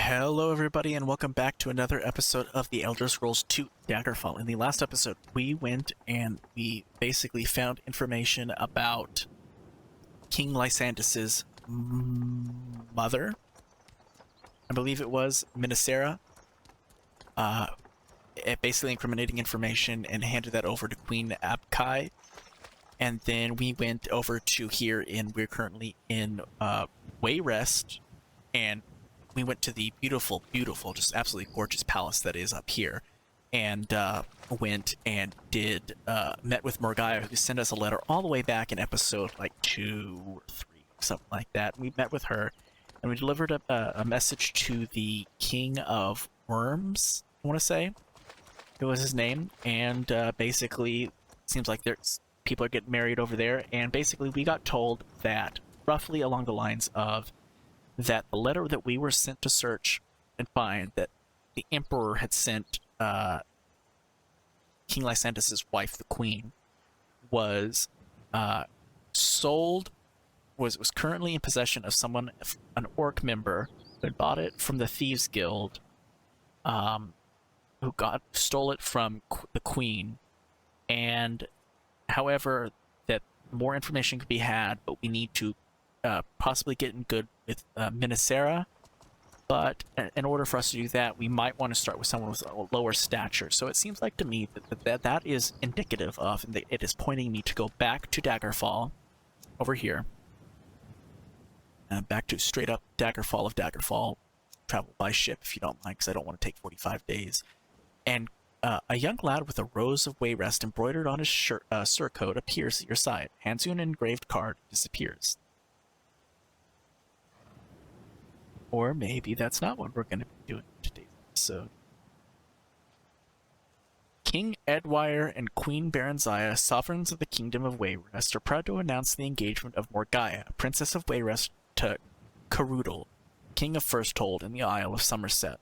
Hello everybody and welcome back to another episode of the Elder Scrolls 2 Daggerfall. In the last episode, we went and we basically found information about King Lysandas's mother. I believe it was Mynisera. Basically incriminating information and handed that over to Queen Aubk-i. And then we went over to here we're currently in Wayrest, and we went to the beautiful, just absolutely gorgeous palace that is up here, and went and met with Morgiah, who sent us a letter all the way back in episode like 2 or 3, something like that. We met with her, and we delivered a message to the King of Worms, I want to say. It was his name, and basically, it seems like people are getting married over there, and basically we got told that, roughly along the lines of, that the letter that we were sent to search and find, that the Emperor had sent King Lysandas's wife, the Queen, was sold, was currently in possession of someone, an orc member, who had bought it from the Thieves Guild, who stole it from the Queen, and however, that more information could be had, but we need to possibly get in good with Mynisera, but in order for us to do that, we might want to start with someone with a lower stature. So it seems like to me that is indicative of, and it is pointing me to go back to Daggerfall, over here, back to straight up Daggerfall of Daggerfall, travel by ship if you don't mind, because I don't want to take 45 days, and a young lad with a rose of Wayrest embroidered on his surcoat appears at your side. Hands you an engraved card, disappears. Or maybe that's not what we're going to be doing in today's episode. King Edwire and Queen Baronziah, sovereigns of the Kingdom of Wayrest, are proud to announce the engagement of Morgiah, Princess of Wayrest, to Carudel, King of Firsthold in the Isle of Somerset.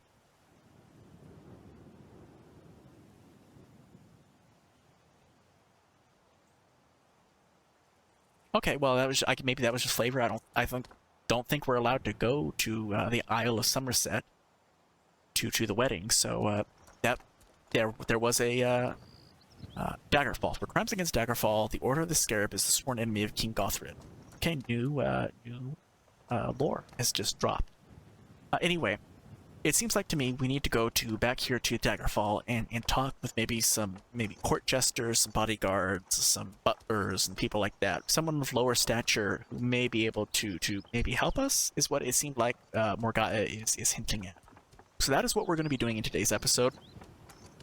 Okay, well, maybe that was just flavor. I don't think we're allowed to go to the Isle of Somerset to the wedding. So there was a Daggerfall. For crimes against Daggerfall, the Order of the Scarab is the sworn enemy of King Gothred. Okay, new lore has just dropped. Anyway, it seems like to me we need to go back here to Daggerfall and talk with maybe court jesters, some bodyguards, some butlers, and people like that. Someone of lower stature who may be able to maybe help us, is what it seemed like Morgiah is hinting at. So that is what we're going to be doing in today's episode.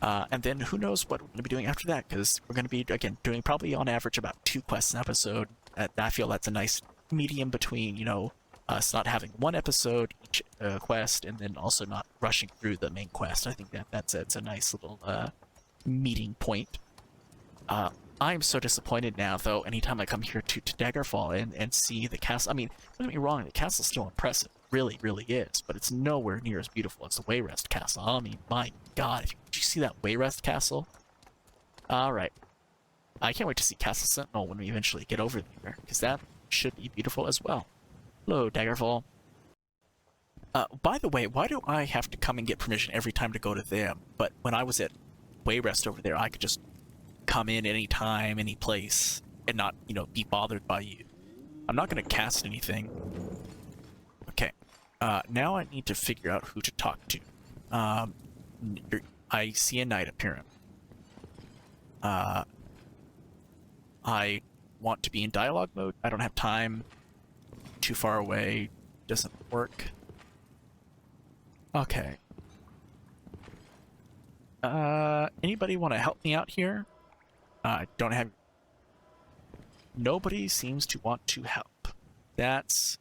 And then who knows what we're going to be doing after that, because we're going to be, again, doing probably on average about 2 quests an episode. I feel that's a nice medium between, us not having one episode each quest, and then also not rushing through the main quest. I think that's a nice little meeting point. I am so disappointed now, though, anytime I come here to Daggerfall and see the castle. I mean, don't get me wrong, the castle's still impressive. Really, really is, but it's nowhere near as beautiful as the Wayrest castle. I mean, my god, did you see that Wayrest castle? Alright. I can't wait to see Castle Sentinel when we eventually get over there, because that should be beautiful as well. Hello, Daggerfall. By the way, why do I have to come and get permission every time to go to them? But when I was at Wayrest over there, I could just come in any time, any place, and not, be bothered by you. I'm not going to cast anything. Okay. Now I need to figure out who to talk to. I see a knight appearing. I want to be in dialogue mode. I don't have time. Too far away, doesn't work. Okay. Anybody want to help me out here? I don't have... Nobody seems to want to help. That's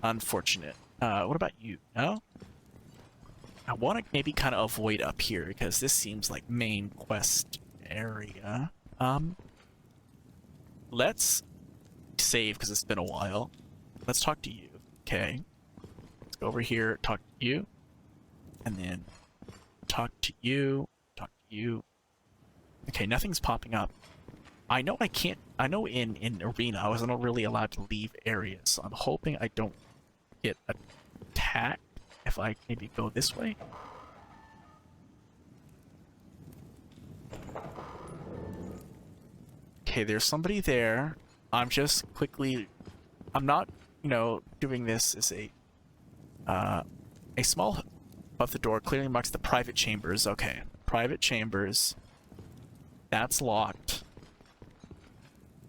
unfortunate. What about you? No? I want to maybe kind of avoid up here, because this seems like main quest area. Let's save, because it's been a while. Let's talk to you. Okay. Let's go over here, talk to you. And then talk to you, talk to you. Okay, nothing's popping up. I know I can't... I know in Arena I wasn't really allowed to leave areas, so I'm hoping I don't get attacked. if I maybe go this way. Okay, there's somebody there. I'm just quickly... I'm not, you know, doing this as a small above the door clearly marks the private chambers. Okay, private chambers. That's locked.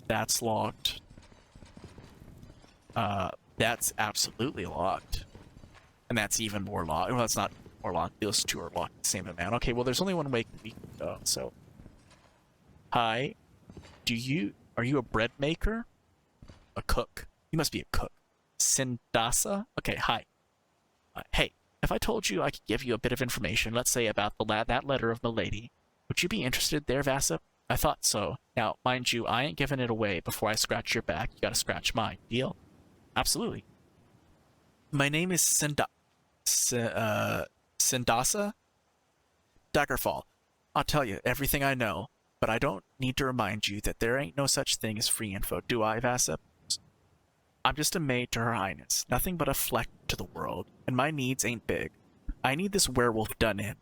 That's locked. That's absolutely locked. And that's even more locked. Well, that's not more locked. Those two are locked the same amount. Okay, well, there's only one way we can go, so... Hi. Are you a bread maker? A cook? You must be a cook. Cyndassa? Okay, hi. Hey, if I told you I could give you a bit of information, let's say about that letter of milady, would you be interested there, Vasa? I thought so. Now, mind you, I ain't giving it away before I scratch your back. You gotta scratch mine. Deal? Absolutely. My name is Cyndassa? Daggerfall. I'll tell you everything I know, but I don't need to remind you that there ain't no such thing as free info, do I, Vasa? I'm just a maid to Her Highness, nothing but a fleck to the world, and my needs ain't big. I need this werewolf done in.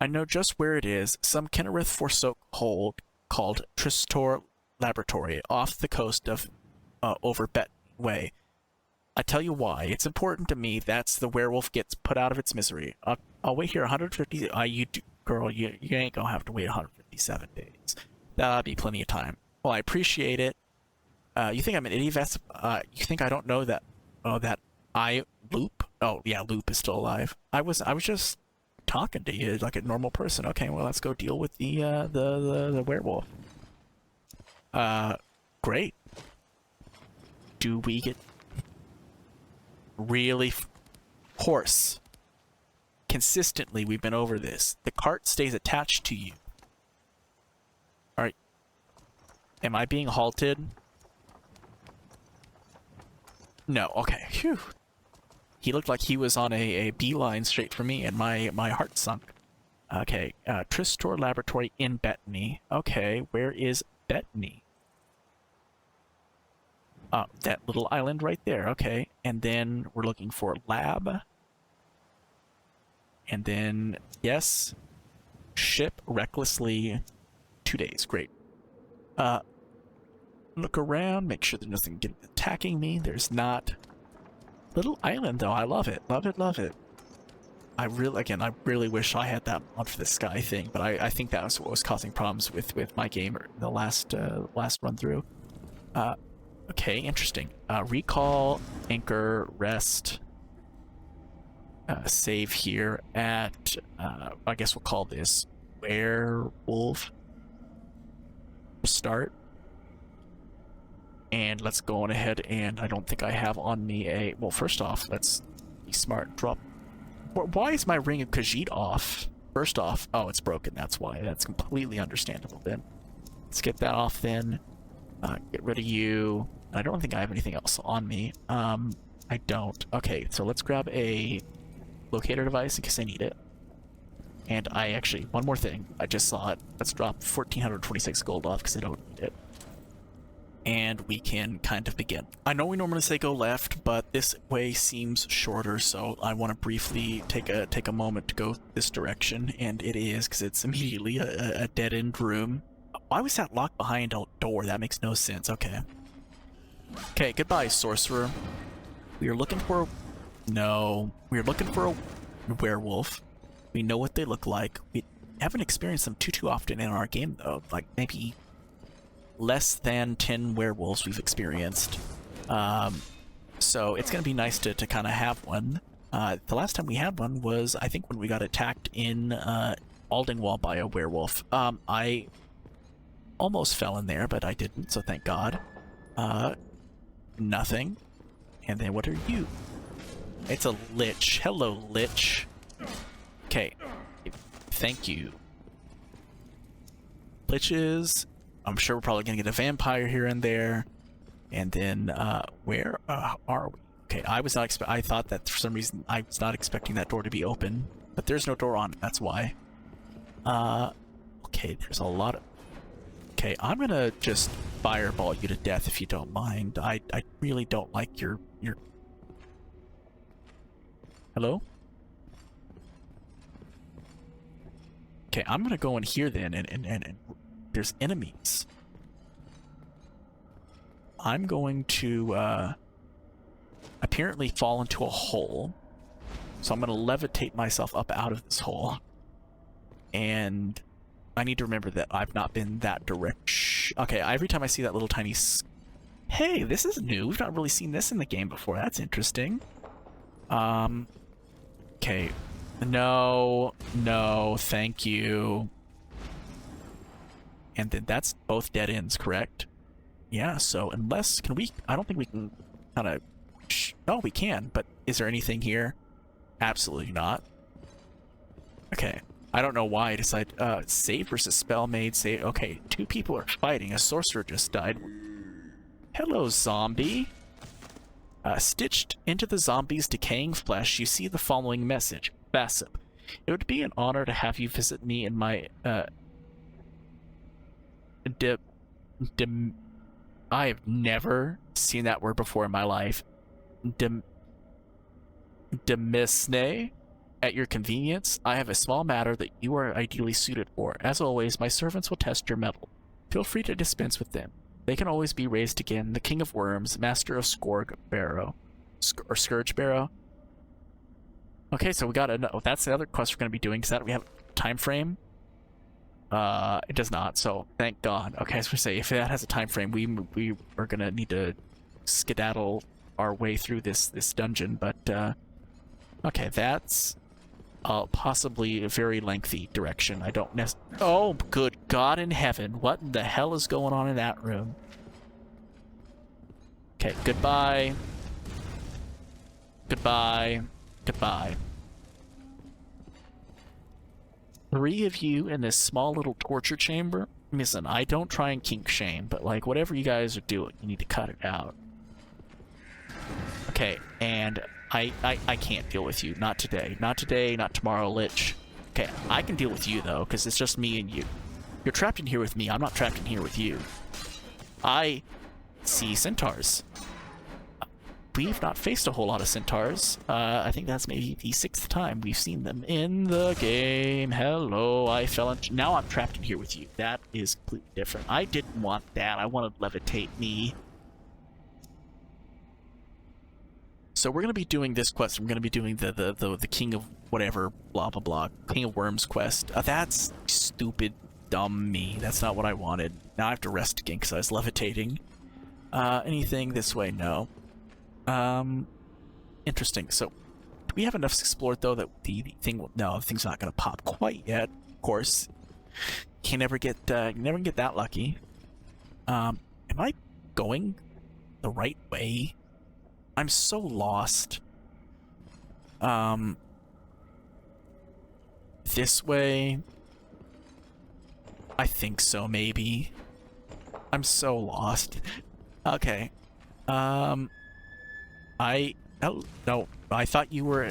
I know just where it is, some Kennerith forsook hold called Tristor Laboratory, off the coast of over Bet Way. I tell you why. It's important to me that's the werewolf gets put out of its misery. I'll wait here 150... girl, you ain't gonna have to wait 157 days. That'll be plenty of time. Well, I appreciate it. You think I'm an idiot, Vest? You think I don't know that... Oh, that Loop? Oh, yeah, Loop is still alive. I was just talking to you like a normal person. Okay, well, let's go deal with the werewolf. Great. Do we get... Really... Horse. Consistently, we've been over this. The cart stays attached to you. Alright. Am I being halted? No, okay. Phew. He looked like he was on a beeline straight for me, and my heart sunk. Okay, Tristor Laboratory in Bettany. Okay, where is Bettany? That little island right there, okay. And then we're looking for lab. And then, yes, ship recklessly 2 days, great. Look around, make sure there's nothing attacking me. There's not. Little island, though, I love it, love it, love it. I really wish I had that mod for the sky thing, but I think that was what was causing problems with my game in the last run through. Okay, interesting. Recall, anchor, rest. Save here at, I guess we'll call this werewolf. Start. And let's go on ahead, and I don't think I have on me a... Well, first off, let's be smart. Drop... Why is my Ring of Khajiit off? First off, oh, it's broken, that's why. That's completely understandable then. Let's get that off then. Get rid of you. I don't think I have anything else on me. I don't. Okay, so let's grab a locator device in case I need it. And I actually, one more thing. I just saw it. Let's drop 1,426 gold off because I don't need it. And we can kind of begin. I know we normally say go left, but this way seems shorter, so I want to briefly take a moment to go this direction, and it is because it's immediately a dead-end room. Why was that locked behind a door? That makes no sense. Okay. Okay, goodbye, sorcerer. We are looking for... No. We are looking for a werewolf. We know what they look like. We haven't experienced them too often in our game, though. Like, maybe less than 10 werewolves we've experienced. So it's going to be nice to kind of have one. The last time we had one was, I think, when we got attacked in Aldingwall by a werewolf. I almost fell in there, but I didn't, so thank God. Nothing. And then what are you? It's a Lich. Hello, Lich. Okay. Thank you. Liches. I'm sure we're probably going to get a vampire here and there. And then, where are we? Okay, I thought that for some reason I was not expecting that door to be open. But there's no door on it, that's why. Okay, there's a lot of... Okay, I'm gonna just fireball you to death if you don't mind. I really don't like your... Hello? Okay, I'm gonna go in here then, and there's enemies. I'm going to apparently fall into a hole. So I'm gonna levitate myself up out of this hole. And I need to remember that I've not been that direct. Okay, every time I see that little tiny... Hey, this is new. We've not really seen this in the game before. That's interesting. Okay. No, thank you. And then that's both dead ends, correct? Yeah, so unless... Can we... I don't think we can kind of... No, we can, but is there anything here? Absolutely not. Okay. I don't know why I decided... save versus spell made. Save... Okay, 2 people are fighting. A sorcerer just died. Hello, zombie. Stitched into the zombie's decaying flesh, you see the following message. Bassip. It would be an honor to have you visit me in my... I have never seen that word before in my life. Demisne? At your convenience, I have a small matter that you are ideally suited for. As always, my servants will test your mettle. Feel free to dispense with them. They can always be raised again. The King of Worms, Master of Scourge Barrow. Scourge Barrow. Okay, so we got a... that's the other quest we're going to be doing, because we have a time frame. It does not, so thank God. Okay, as we say, if that has a time frame, we are going to need to skedaddle our way through this dungeon, but... okay, that's... possibly a very lengthy direction. I don't necessarily... Oh, good God in heaven. What in the hell is going on in that room? Okay, goodbye. Goodbye. Goodbye. 3 of you in this small little torture chamber? Listen, I don't try and kink shame, but like, whatever you guys are doing, you need to cut it out. Okay, and... I can't deal with you. Not today. Not today, not tomorrow, Lich. Okay, I can deal with you, though, because it's just me and you. You're trapped in here with me. I'm not trapped in here with you. I see centaurs. We've not faced a whole lot of centaurs. I think that's maybe the 6th time we've seen them in the game. Hello, I fell into... Now I'm trapped in here with you. That is completely different. I didn't want that. I wanted to levitate me. So we're going to be doing this quest. We're going to be doing the King of whatever, blah, blah, blah. King of Worms quest. That's stupid, dumb me. That's not what I wanted. Now I have to rest again because I was levitating. Anything this way? No. Interesting. So, do we have enough explored, though, that the thing... No, the thing's not going to pop quite yet. Of course. Can never get that lucky. Am I going the right way? I'm so lost. This way? I think so, maybe. I'm so lost. Okay. Oh, no. I thought you were...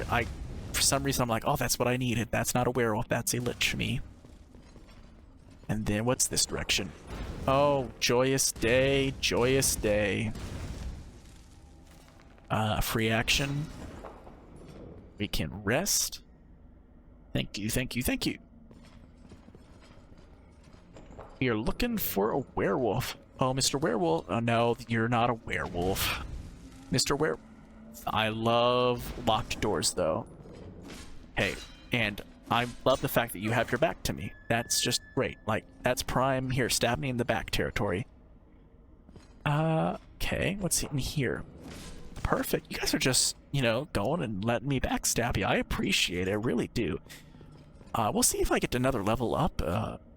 For some reason, I'm like, oh, that's what I needed. That's not a werewolf. That's a lich to me. And then, what's this direction? Oh, joyous day. Joyous day. Free action. We can rest. Thank you, thank you, thank you. We are looking for a werewolf. Oh, Mr. Werewolf. Oh, no, you're not a werewolf. Mr. Werewolf. I love locked doors, though. Hey, and I love the fact that you have your back to me. That's just great. Like, that's prime. Here, stab me in the back territory. Okay, what's in here? Perfect. You guys are just, you know, going and letting me backstab you. I appreciate it. I really do. We'll see if I get another level up,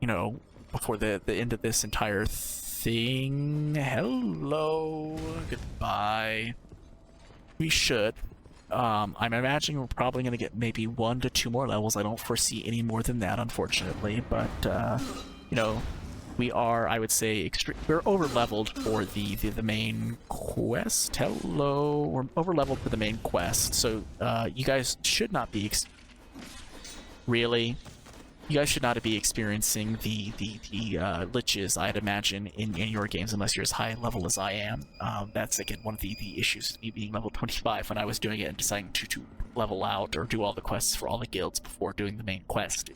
you know, before the end of this entire thing. Hello. Goodbye. We should. I'm imagining we're probably going to get maybe 1 to 2 more levels. I don't foresee any more than that, unfortunately. But, you know, we are, I would say, we're over-leveled for the main quest. Hello. We're over-leveled for the main quest. So, you guys should not be... Really? You guys should not be experiencing the liches, I'd imagine, in your games unless you're as high level as I am. That's, again, one of the issues with me being level 25 when I was doing it and deciding to level out or do all the quests for all the guilds before doing the main quest.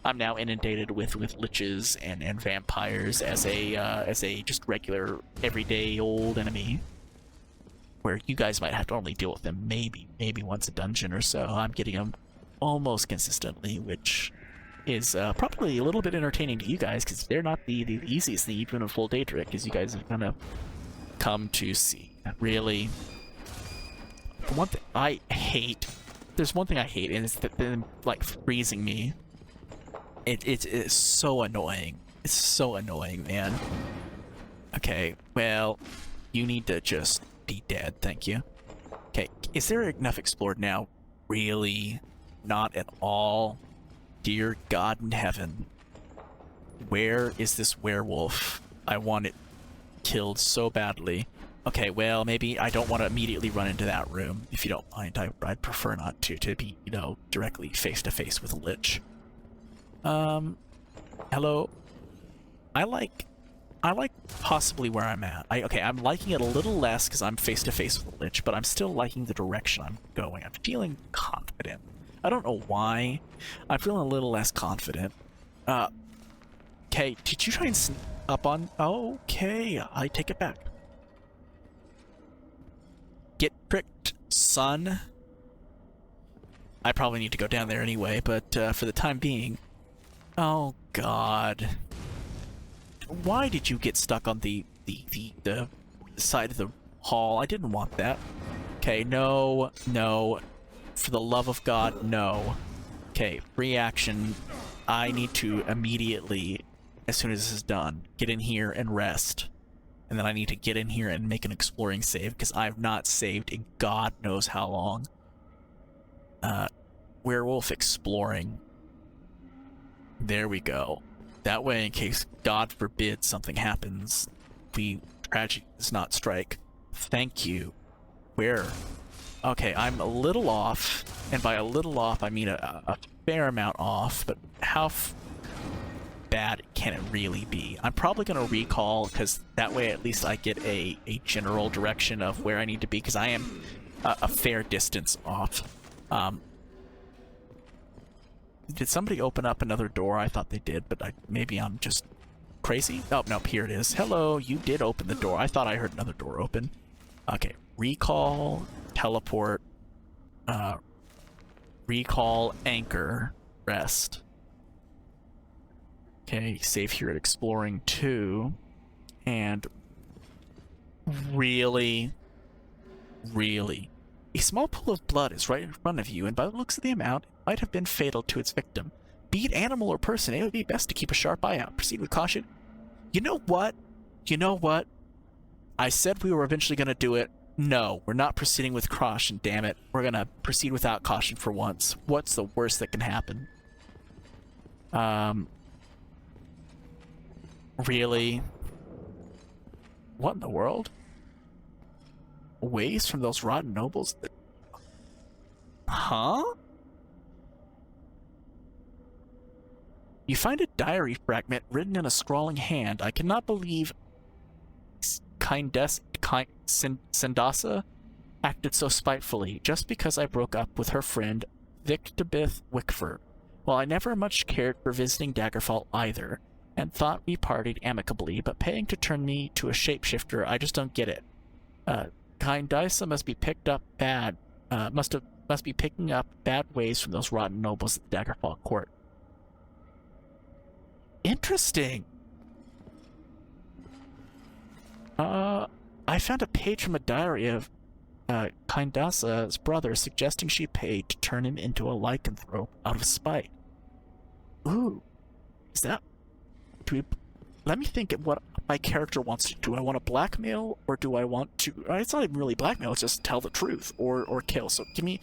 I'm now inundated with liches and vampires as a just regular, everyday old enemy, where you guys might have to only deal with them maybe once a dungeon or so. I'm getting them almost consistently, which is probably a little bit entertaining to you guys, because they're not the easiest thing, even a full day trick, as you guys have kind of come to see. Really, one thing I hate, there's one thing I hate, and it's them, like, freezing me. It's so annoying. It's so annoying, man. Okay, well, you need to just be dead, thank you. Okay, is there enough explored now? Really? Not at all? Dear God in heaven, where is this werewolf? I want it killed so badly. Okay, well, maybe I don't want to immediately run into that room. If you don't mind, I'd prefer not to be, you know, directly face to face with a lich. Hello? I like possibly where I'm at. Okay, I'm liking it a little less because I'm face to face with a lich, but I'm still liking the direction I'm going. I'm feeling confident. I don't know why. I'm feeling a little less confident. Okay, did you try and sneak up on... Okay, I take it back. Get pricked, son. I probably need to go down there anyway, but for the time being... Oh, God. Why did you get stuck on the side of the hall? I didn't want that. Okay, no. For the love of God, no. Okay, free action. I need to immediately, as soon as this is done, get in here and rest. And then I need to get in here and make an exploring save, because I've not saved in God knows how long. Werewolf exploring. There we go. That way, in case, God forbid, something happens, tragedy does not strike. Thank you. Where? Okay, I'm a little off, and by a little off, I mean a fair amount off, but how bad can it really be? I'm probably going to recall, because that way at least I get a general direction of where I need to be, because I am a fair distance off. Did somebody open up another door? I thought they did, but maybe I'm just crazy? Oh, no, here it is. Hello, you did open the door. I thought I heard another door open. Okay, recall, teleport, recall, anchor, rest. Okay, save here at exploring 2. And really, a small pool of blood is right in front of you, and by the looks of the amount, it might have been fatal to its victim. Be it animal or person, it would be best to keep a sharp eye out. Proceed with caution. You know what? I said we were eventually going to do it. No, we're not proceeding with caution, damn it. We're going to proceed without caution for once. What's the worst that can happen? Really? What in the world? Ways from those rotten nobles that... Huh? You find a diary fragment written in a scrawling hand. I cannot believe Cyndassa acted so spitefully just because I broke up with her friend Victabith Wickford. Well, I never much cared for visiting Daggerfall either, and thought we parted amicably, but paying to turn me to a shapeshifter, I just don't get it. Cyndassa must be picked up bad. Must be picking up bad ways from those rotten nobles at the Daggerfall court. Interesting. I found a page from a diary of Cyndassa's brother suggesting she paid to turn him into a lycanthrope out of spite. Ooh, is that? Let me think of what my character wants to do. I want to blackmail, or do I want to... It's not even really blackmail, it's just tell the truth, or kill. So give me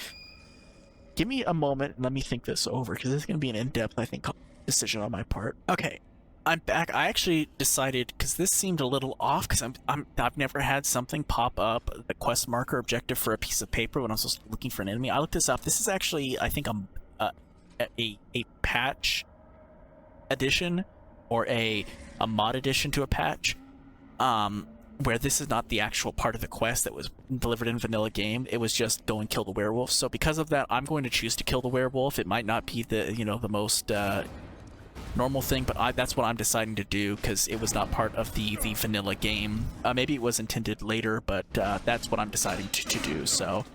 a moment and let me think this over, because this is going to be an in-depth, I think, decision on my part. Okay, I'm back. I actually decided, because this seemed a little off, because I've never had something pop up, the quest marker objective for a piece of paper when I was looking for an enemy. I looked this up. This is actually, I think, a patch addition or a mod addition to a patch, where this is not the actual part of the quest that was delivered in vanilla game. It was just go and kill the werewolf. So because of that, I'm going to choose to kill the werewolf. It might not be the, you know, the most normal thing, but that's what I'm deciding to do because it was not part of the vanilla game. Maybe it was intended later, but that's what I'm deciding to do. So,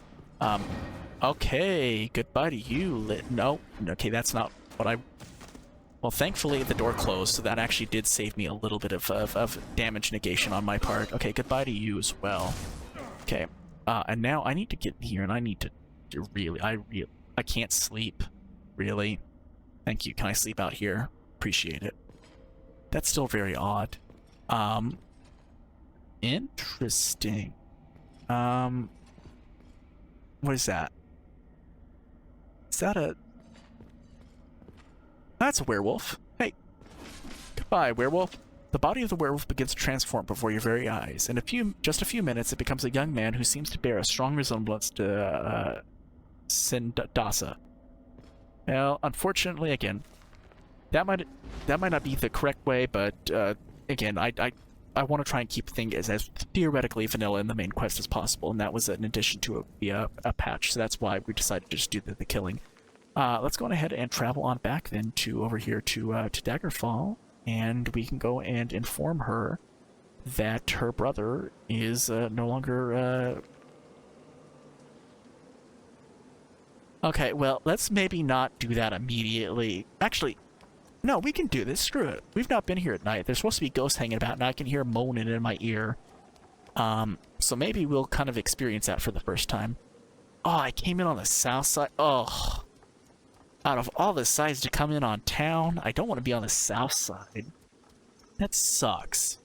okay, goodbye to you. No, okay, that's not what I... Well, thankfully the door closed, so that actually did save me a little bit of damage negation on my part. Okay, goodbye to you as well. Okay, and now I need to get in here, and I need to really... I can't sleep. Really? Thank you. Can I sleep out here? Appreciate it. That's still very odd. Interesting. What is that? Is that a... That's a werewolf. Hey. Goodbye, werewolf. The body of the werewolf begins to transform before your very eyes. In just a few minutes, it becomes a young man who seems to bear a strong resemblance to Sentinel. Well, unfortunately, again, that might not be the correct way, but again, I want to try and keep things as theoretically vanilla in the main quest as possible, and that was in addition to a patch, so that's why we decided to just do the killing. Let's go on ahead and travel on back then to over here to Daggerfall, and we can go and inform her that her brother is no longer... Okay, well, let's maybe not do that immediately. Actually, no, we can do this. Screw it. We've not been here at night. There's supposed to be ghosts hanging about, and I can hear moaning in my ear. So maybe we'll kind of experience that for the first time. Oh, I came in on the south side. Oh, out of all the sides to come in on town, I don't want to be on the south side. That sucks.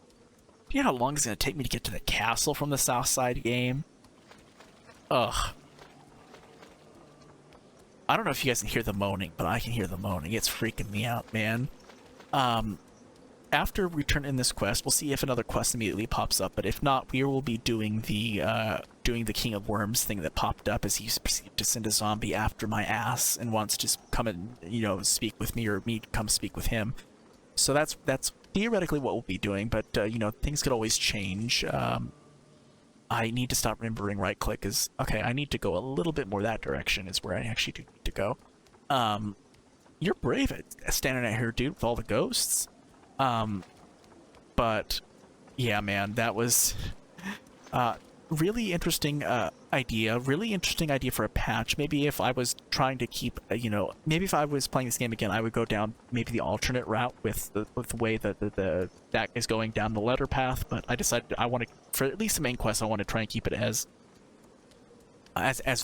Do you know how long it's going to take me to get to the castle from the south side game? Ugh. I don't know if you guys can hear the moaning, but I can hear the moaning. It's freaking me out, man. After we turn in this quest, we'll see if another quest immediately pops up, but if not, we will be doing the King of Worms thing that popped up as he proceeded to send a zombie after my ass and wants to come and, you know, speak with me, or me come speak with him. So that's theoretically what we'll be doing, but, you know, things could always change. I need to stop remembering right-click is... Okay, I need to go a little bit more that direction is where I actually do need to go. You're brave at standing out here, dude, with all the ghosts. But, yeah, man, that was... really interesting idea. Really interesting idea for a patch. Maybe if I was trying to keep, you know... Maybe if I was playing this game again, I would go down maybe the alternate route with the way that that is going down the letter path, but I decided I want to... For at least the main quest, I want to try and keep it as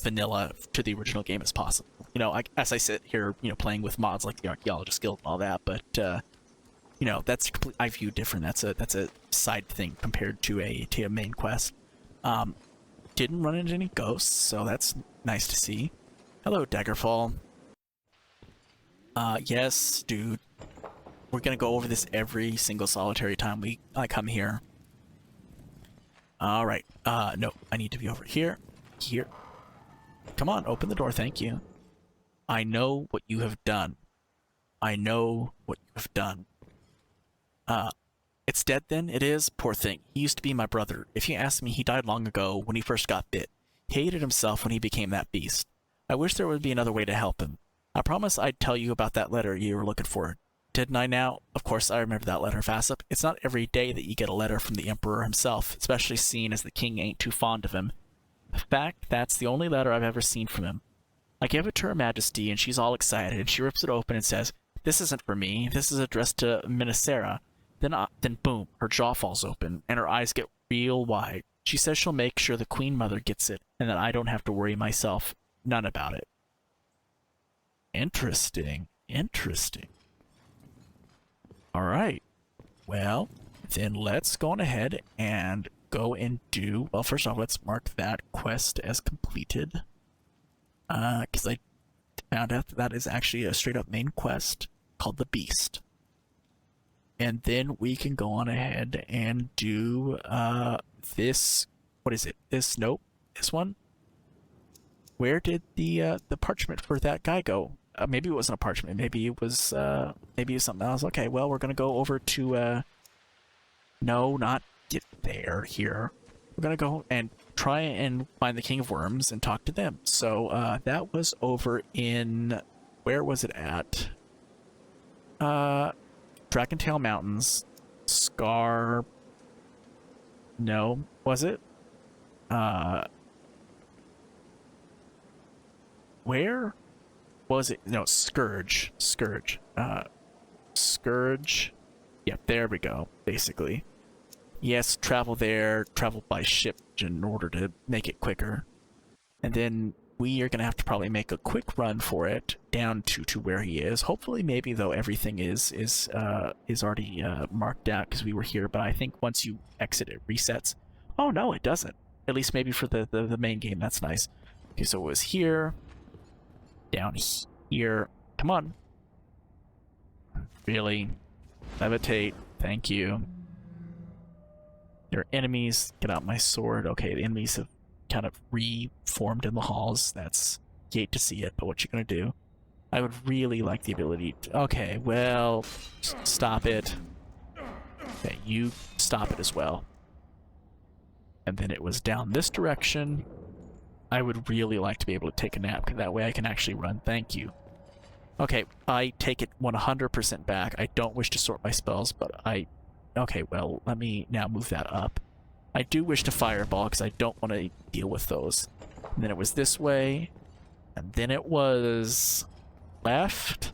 vanilla to the original game as possible. You know, as I sit here, you know, playing with mods like the Archaeologist Guild and all that, but, you know, that's I view different. That's a side thing compared to a main quest. Didn't run into any ghosts, so that's nice to see. Hello, Daggerfall. Yes, dude. We're gonna go over this every single solitary time I come here. Alright. No, I need to be over here. Here. Come on, open the door, thank you. I know what you have done. I know what you have done. It's dead then? It is? Poor thing. He used to be my brother. If you ask me, he died long ago when he first got bit. He hated himself when he became that beast. I wish there would be another way to help him. I promised I'd tell you about that letter you were looking for. Didn't I now? Of course I remember that letter, Vassip. It's not every day that you get a letter from the Emperor himself, especially seeing as the king ain't too fond of him. In fact, that's the only letter I've ever seen from him. I give it to Her Majesty, and she's all excited, and she rips it open and says, "This isn't for me. This is addressed to Mynisera." Then boom, her jaw falls open, and her eyes get real wide. She says she'll make sure the Queen Mother gets it, and that I don't have to worry myself none about it. Interesting. Interesting. Alright. Well, then let's go on ahead and go and do... Well, first off, let's mark that quest as completed. Because I found out that is actually a straight-up main quest called The Beast. And then we can go on ahead and do this. What is it? Nope. This one. Where did the parchment for that guy go? maybe it wasn't a parchment. Maybe it was something else. Okay, well, we're gonna go over to no, not get there here. We're gonna go and try and find the King of Worms and talk to them. So that was over in, where was it at? Dragontail Mountains. No, was it? Where was it? No, Scourge. Scourge. Scourge. Yep, there we go, basically. Yes, travel there, travel by ship in order to make it quicker. And then we are going to have to probably make a quick run for it down to where he is. Hopefully, maybe, though, everything is already marked out because we were here. But I think once you exit, it resets. Oh, no, it doesn't. At least maybe for the main game. That's nice. Okay, so it was here. Down here. Come on. Really? Levitate. Thank you. There are enemies. Get out my sword. Okay, the enemies have kind of reformed in the halls. That's hate to see it, but what you gonna do? I would really like the ability to... Okay, well, stop it. Okay, you stop it as well. And then it was down this direction. I would really like to be able to take a nap, because that way I can actually run. Thank you. Okay, I take it 100% back. I don't wish to sort my spells, but I... Okay, well, let me now move that up. I do wish to fireball, because I don't want to deal with those. And then it was this way. And then it was... left.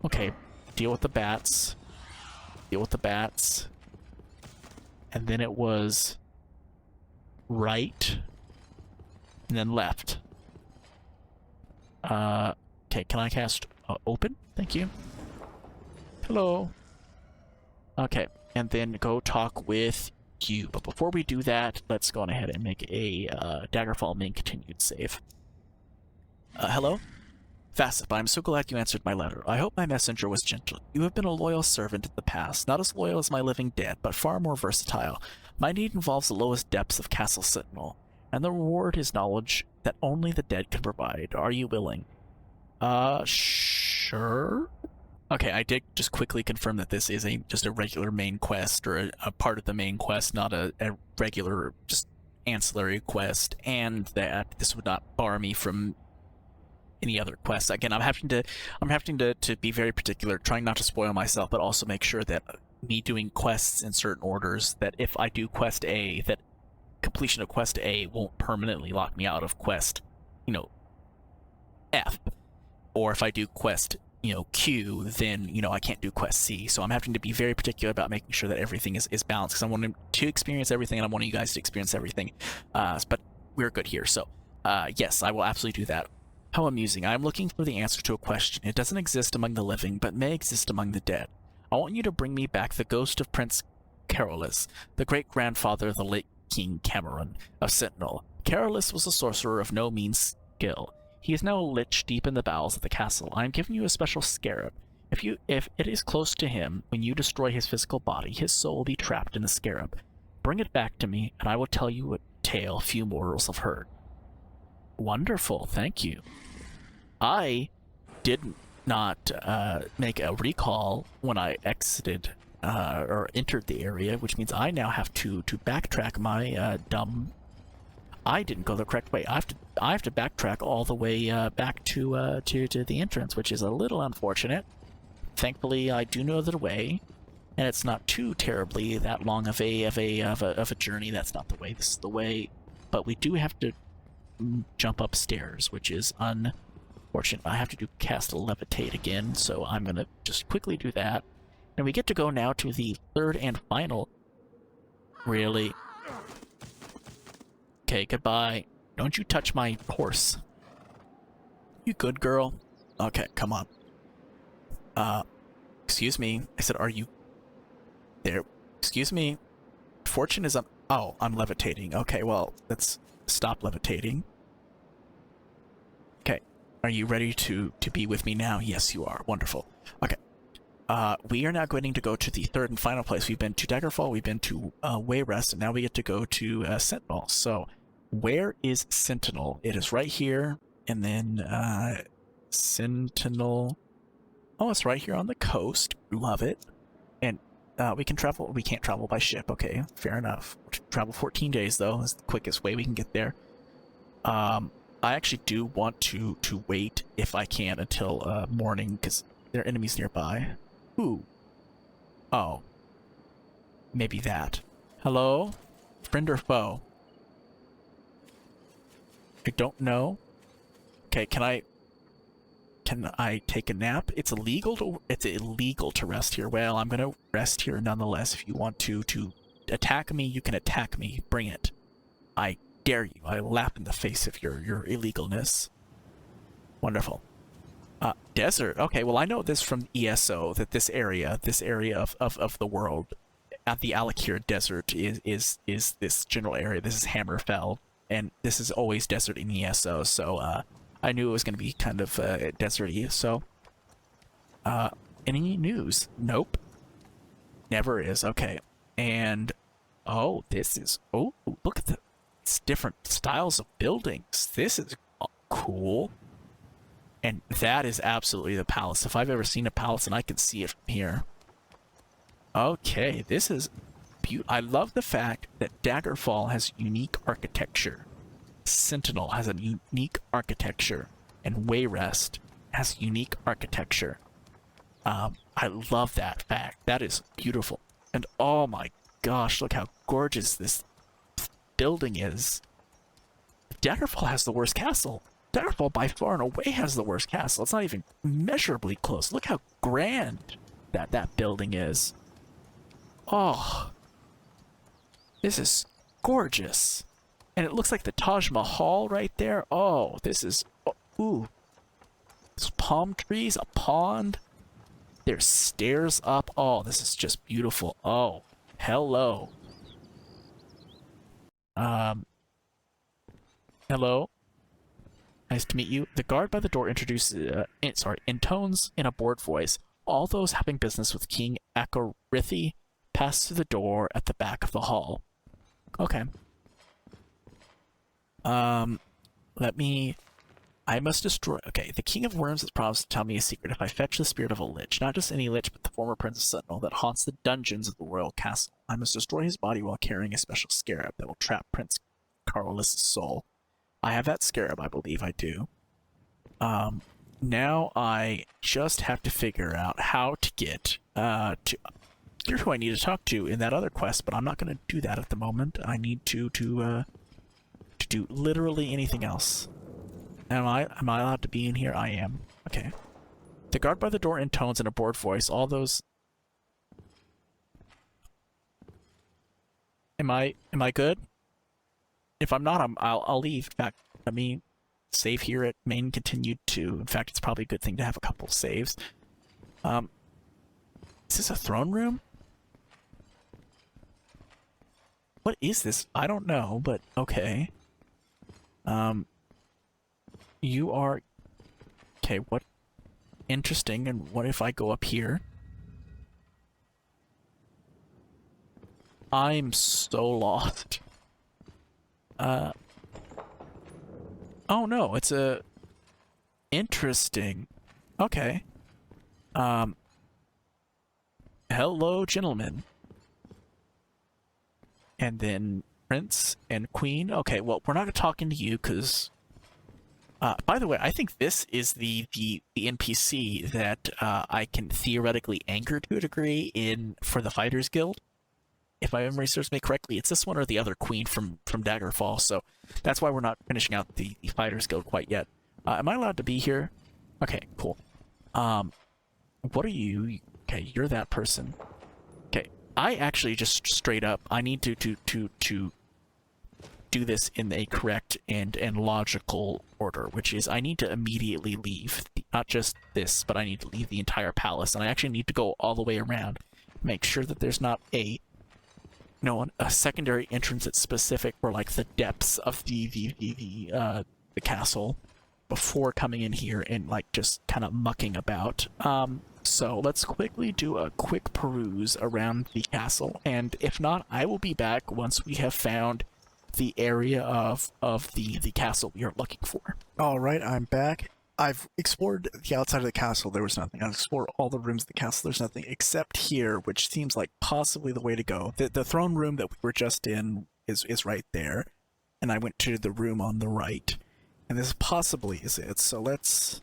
Okay, deal with the bats. Deal with the bats. And then it was... right. And then left. Okay, can I cast open? Thank you. Hello. Okay, and then go talk with you. But before we do that, let's go on ahead and make a Daggerfall main continued save. Hello? Vassip, I am so glad you answered my letter. I hope my messenger was gentle. You have been a loyal servant in the past, not as loyal as my living dead, but far more versatile. My need involves the lowest depths of Castle Sentinel, and the reward is knowledge that only the dead can provide. Are you willing? Sure? Okay, I did just quickly confirm that this is just a regular main quest, or a part of the main quest, not a regular, just ancillary quest, and that this would not bar me from any other quests. Again, I'm having to be very particular, trying not to spoil myself, but also make sure that me doing quests in certain orders, that if I do quest A, that completion of quest A won't permanently lock me out of quest, F. Or if I do quest, Q, then, I can't do quest C. So I'm having to be very particular about making sure that everything is balanced, because I want to experience everything, and I want you guys to experience everything. But we're good here, so yes, I will absolutely do that. How amusing. I am looking for the answer to a question. It doesn't exist among the living, but may exist among the dead. I want you to bring me back the ghost of Prince Karolis, the great-grandfather of the late King Camaron of Sentinel. Karolis was a sorcerer of no mean skill. He is now a lich deep in the bowels of the castle. I am giving you a special scarab. If it is close to him, when you destroy his physical body, his soul will be trapped in the scarab. Bring it back to me, and I will tell you a tale few mortals have heard. Wonderful, thank you. I did not make a recall when I exited or entered the area, which means I now have to backtrack my dumb... I didn't go the correct way. I have to backtrack all the way back to the entrance, which is a little unfortunate. Thankfully, I do know the way, and it's not too terribly that long of a journey. That's not the way. This is the way, but we do have to jump upstairs, which is unfortunate. I have to cast a levitate again, so I'm gonna just quickly do that, and we get to go now to the third and final. Really? Okay, goodbye. Don't you touch my horse. You good girl? Okay, come on. Excuse me. I said, are you there? Excuse me. Fortune is up. Oh, I'm levitating. Okay, well, let's stop levitating. Okay, are you ready to be with me now? Yes, you are. Wonderful. Okay. We are now going to go to the third and final place. We've been to Daggerfall, we've been to Wayrest, and now we get to go to Sentinel. So, where is Sentinel? It is right here, and then Sentinel. Oh, it's right here on the coast. Love it. And we can travel. We can't travel by ship. Okay, fair enough. Travel 14 days though. That's the quickest way we can get there. I actually do want to wait if I can until morning because there are enemies nearby. Ooh. Oh. Maybe that. Hello? Friend or foe? I don't know. Okay, can I take a nap? It's illegal to rest here. Well, I'm gonna rest here nonetheless. If you want to attack me, you can attack me. Bring it. I dare you. I laugh in the face of your illegalness. Wonderful. Desert. Okay, well I know this from ESO that this area of the world at the Alakir Desert is this general area. This is Hammerfell, and this is always desert in ESO. So I knew it was going to be kind of deserty. So any news? Nope. Never is. Okay, and oh, this is look at the different styles of buildings. This is cool. And that is absolutely the palace. If I've ever seen a palace, and I can see it from here. Okay, this is beautiful. I love the fact that Daggerfall has unique architecture. Sentinel has a unique architecture. And Wayrest has unique architecture. I love that fact. That is beautiful. And oh my gosh, look how gorgeous this building is. Daggerfall has the worst castle. Daggerfall by far and away has the worst castle. It's not even measurably close. Look how grand that building is. Oh, this is gorgeous. And it looks like the Taj Mahal right there. Oh, this is, ooh. There's palm trees, a pond. There's stairs up. Oh, this is just beautiful. Oh, hello. Hello. Nice to meet you. The guard by the door introduces, intones in a bored voice. All those having business with King Akarithi pass through the door at the back of the hall. Okay. I must destroy... Okay, the King of Worms has promised to tell me a secret if I fetch the spirit of a Lich. Not just any Lich, but the former Prince of Sentinel that haunts the dungeons of the royal castle. I must destroy his body while carrying a special scarab that will trap Prince Karolis' soul. I have that scarab, I believe I do. Now I just have to figure out how to get you're who I need to talk to in that other quest, but I'm not going to do that at the moment. I need to do literally anything else. Am I allowed to be in here? I am. Okay. The guard by the door intones in a bored voice. All those... Am I good? If I'm not, I'll leave. In fact, let me save here at main continued 2. In fact, it's probably a good thing to have a couple saves. Is this a throne room? What is this? I don't know, but okay. You are... Okay, what... Interesting, and what if I go up here? I'm so lost. Oh no, it's a... Interesting. Okay. Hello, gentlemen. And then Prince and Queen. Okay, well, we're not talking to you, because... by the way, I think this is the NPC that I can theoretically anger to a degree for the Fighters Guild. If my memory serves me correctly, it's this one or the other queen from Daggerfall, so that's why we're not finishing out the Fighters Guild quite yet. Am I allowed to be here? Okay, cool. What are you? Okay, you're that person. Okay, I actually just straight up, I need to do this in a correct and logical order, which is I need to immediately leave. Not just this, but I need to leave the entire palace, and I actually need to go all the way around. Make sure that there's not a secondary entrance that's specific for like the depths of the castle before coming in here and like just kind of mucking about. So let's quickly do a quick peruse around the castle, and if not, I will be back once we have found the area of the castle we are looking for. All right, I'm back. I've explored the outside of the castle. There was nothing. I've explored all the rooms of the castle. There's nothing except here, which seems like possibly the way to go. The throne room that we were just in is right there, and I went to the room on the right, and this possibly is it. So let's.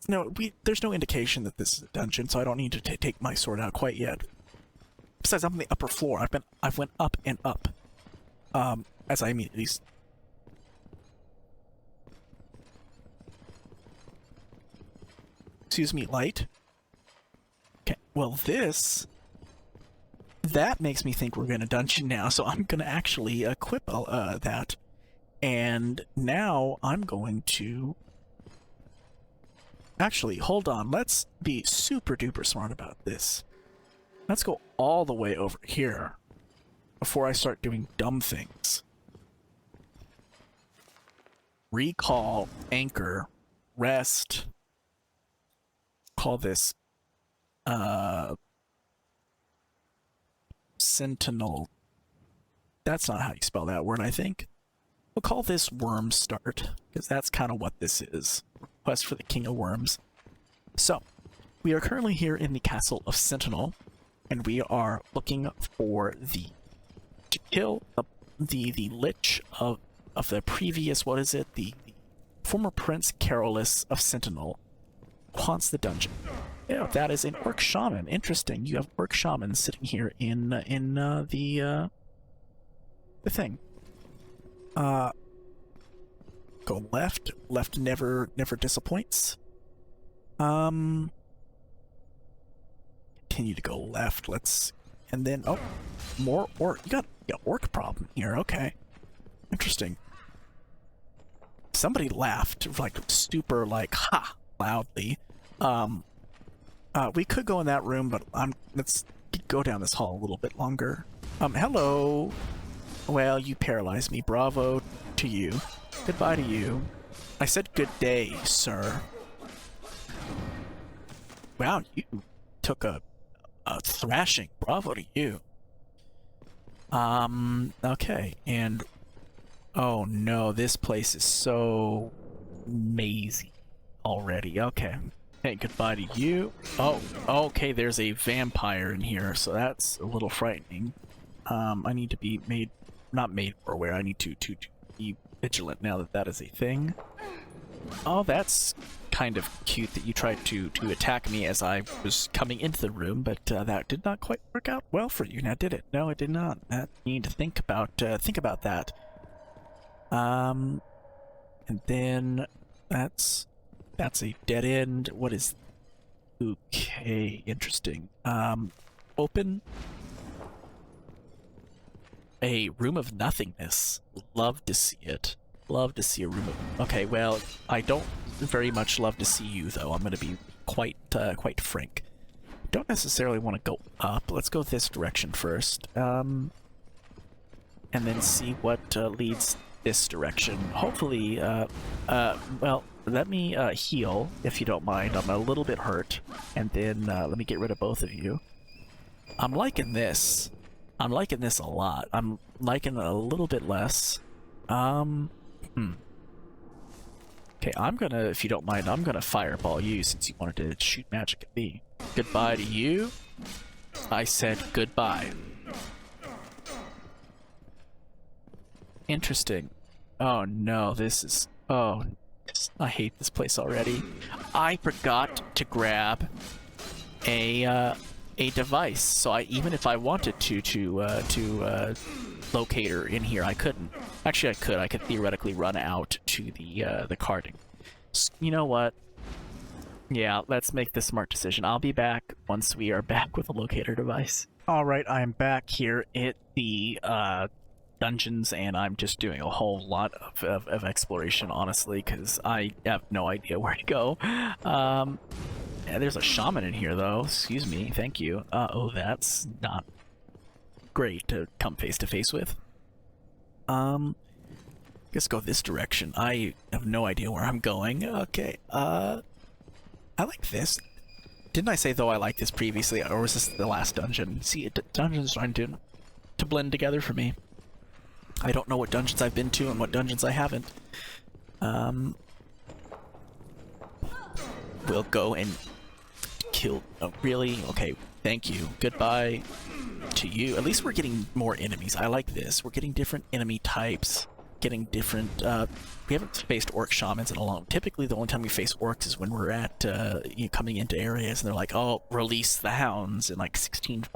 No, there's no indication that this is a dungeon, so I don't need to take my sword out quite yet. Besides, I'm on the upper floor. I've went up and up. As I immediately. Excuse me, light. Okay, well that makes me think we're in a dungeon now, so I'm gonna actually equip that. And now I'm going to... Actually, hold on, let's be super duper smart about this. Let's go all the way over here before I start doing dumb things. Recall, anchor, rest... Call this Sentinel. That's not how you spell that word, I think. We'll call this Worm Start, because that's kind of what this is. Request for the King of Worms. So, we are currently here in the Castle of Sentinel, and we are looking for to kill the Lich of the previous, what is it? The former Prince Karolis of Sentinel. Haunts the dungeon. Yeah, that is an orc shaman. Interesting. You have orc shaman sitting here in the thing. Go left. Left never disappoints. Continue to go left. And then more orc. You got orc problem here. Okay, interesting. Somebody laughed like super ha loudly. We could go in that room, but let's go down this hall a little bit longer. Hello. Well, you paralyzed me. Bravo to you. Goodbye to you. I said good day, sir. Wow, you took a thrashing. Bravo to you. Okay, and oh no, this place is so mazy already. Okay. Hey, goodbye to you. Oh, okay, there's a vampire in here, so that's a little frightening. I need to be not made more aware. I need to be vigilant now that that is a thing. Oh, that's kind of cute that you tried to attack me as I was coming into the room, but that did not quite work out well for you, now did it? No, it did not. You need to think about that. And then that's a dead end. What is... Okay, interesting. Open a room of nothingness. Love to see it. Love to see a room of... Okay, well, I don't very much love to see you, though. I'm going to be quite frank. Don't necessarily want to go up. Let's go this direction first. And then see what leads this direction. Hopefully, well, let me heal, if you don't mind. I'm a little bit hurt. And then let me get rid of both of you. I'm liking this. I'm liking this a lot. I'm liking it a little bit less. Okay, I'm gonna, if you don't mind, I'm gonna fireball you since you wanted to shoot magic at me. Goodbye to you. I said goodbye. Interesting. Oh no, this is... Oh, I hate this place already. I forgot to grab a device, so even if I wanted to locate her in here, I couldn't. Actually, I could. I could theoretically run out to the carding. You know what? Yeah, let's make the smart decision. I'll be back once we are back with a locator device. All right, I'm back here at the dungeons, and I'm just doing a whole lot of exploration, honestly, because I have no idea where to go. Yeah, there's a shaman in here, though. Excuse me. Thank you. Oh, that's not great to come face to face with. Let's go this direction. I have no idea where I'm going. Okay. I like this. Didn't I say, though, I liked this previously, or was this the last dungeon? See, dungeons are starting to blend together for me. I don't know what dungeons I've been to and what dungeons I haven't. we'll go and kill... Oh, really? Okay, thank you. Goodbye to you. At least we're getting more enemies. I like this. We're getting different enemy types. Getting different... we haven't faced orc shamans in a long... Typically, the only time we face orcs is when we're at, coming into areas, and they're like, oh, release the hounds, and like 16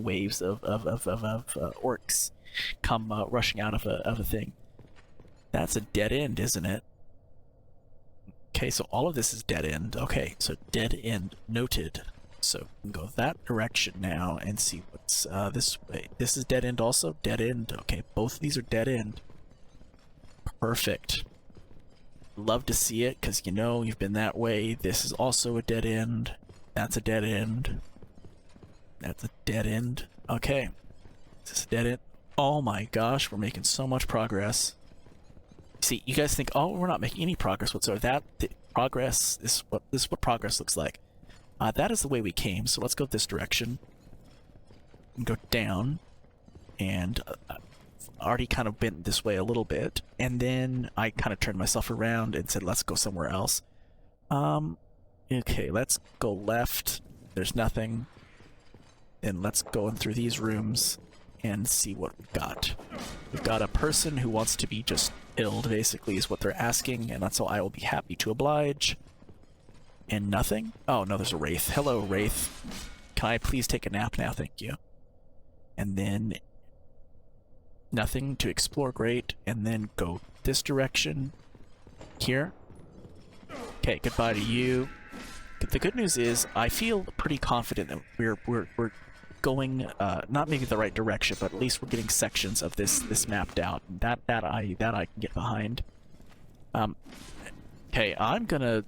waves of orcs come rushing out of a thing. That's a dead end, isn't it? Okay, so all of this is dead end. Okay, so dead end noted. So we can go that direction now and see what's this way. This is dead end also? Dead end. Okay, both of these are dead end. Perfect. Love to see it, because you know you've been that way. This is also a dead end. That's a dead end. That's a dead end. Okay. Is this a dead end? Oh my gosh, we're making so much progress. See, you guys think, oh, we're not making any progress whatsoever. Progress is what progress looks like. That is the way we came, so let's go this direction. And go down. And already kind of been this way a little bit. And then I kind of turned myself around and said, let's go somewhere else. Okay, let's go left. There's nothing. And let's go in through these rooms and see what we've got. We've got a person who wants to be just killed, basically, is what they're asking, and that's all I will be happy to oblige. And nothing? Oh, no, there's a wraith. Hello, wraith. Can I please take a nap now? Thank you. And then nothing to explore, great. And then go this direction. Here. Okay, goodbye to you. The good news is, I feel pretty confident that we're going, not maybe the right direction, but at least we're getting sections of this mapped out. That I can get behind. Okay, I'm gonna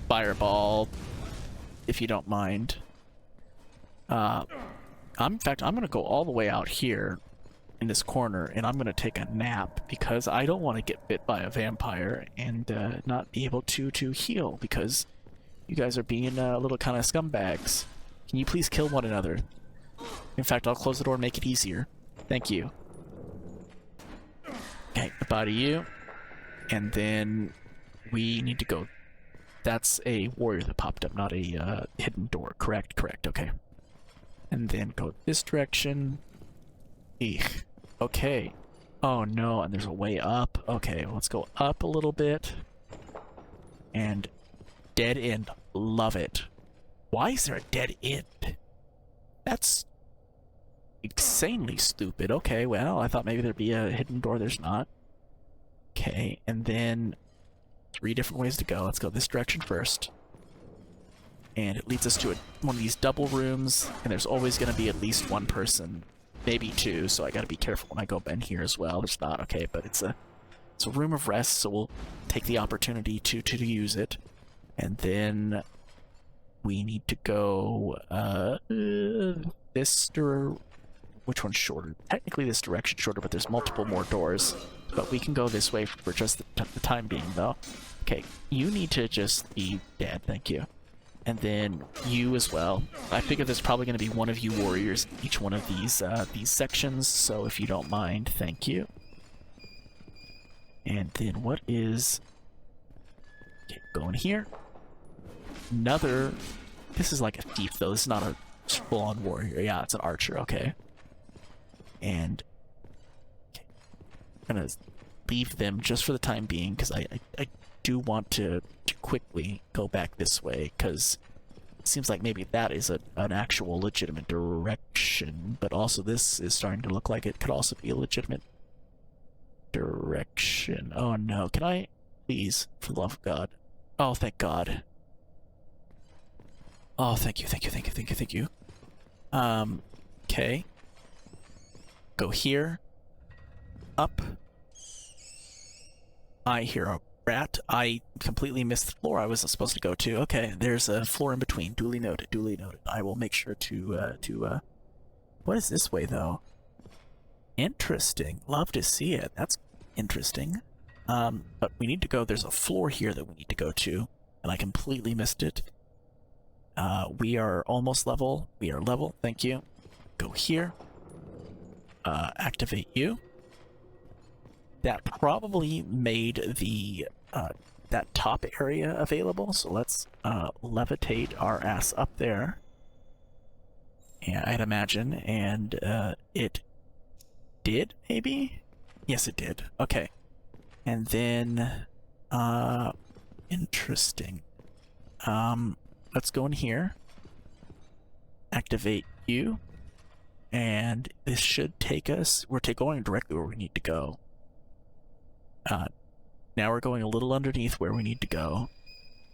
fireball, if you don't mind. In fact, I'm gonna go all the way out here in this corner, and I'm gonna take a nap because I don't want to get bit by a vampire and not be able to heal because you guys are being a little kind of scumbags. Can you please kill one another? In fact, I'll close the door and make it easier. Thank you. Okay, goodbye to you. And then we need to go. That's a warrior that popped up, not a hidden door. Correct, okay. And then go this direction. Eek. Okay. Oh no, and there's a way up. Okay, let's go up a little bit. And dead end. Love it. Why is there a dead end? That's insanely stupid. Okay, well, I thought maybe there'd be a hidden door. There's not. Okay, and then 3 different ways to go. Let's go this direction first. And it leads us to one of these double rooms, and there's always going to be at least one person, maybe 2, so I got to be careful when I go in here as well. There's not, okay, but it's a room of rest, so we'll take the opportunity to use it. And then we need to go which one's shorter? Technically this direction's shorter, but there's multiple more doors. But we can go this way for just the time being, though. Okay, you need to just be dead, thank you. And then you as well. I figure there's probably going to be one of you warriors in each one of these sections, so if you don't mind, thank you. And then what is... Okay, going here. Another... This is like a thief, though. This is not a full-on warrior. Yeah, it's an archer, okay. And... Okay. I'm gonna leave them just for the time being, because I do want to quickly go back this way, because it seems like maybe that is an actual legitimate direction, but also this is starting to look like it could also be a legitimate direction. Oh no, can I please, for the love of God? Oh, thank God. Oh, thank you. Okay. Go here. Up. I hear a rat. I completely missed the floor I was supposed to go to. Okay, there's a floor in between. Duly noted. I will make sure to what is this way, though? Interesting. Love to see it. That's interesting. But we need to go. There's a floor here that we need to go to, and I completely missed it. We are almost level. We are level. Thank you. Go here. Activate you. That probably made the that top area available, so let's levitate our ass up there. Yeah, I'd imagine, and it did, maybe? Yes, it did. Okay. And then, interesting. Let's go in here, activate you, and this should take us, we're going directly where we need to go. Now we're going a little underneath where we need to go,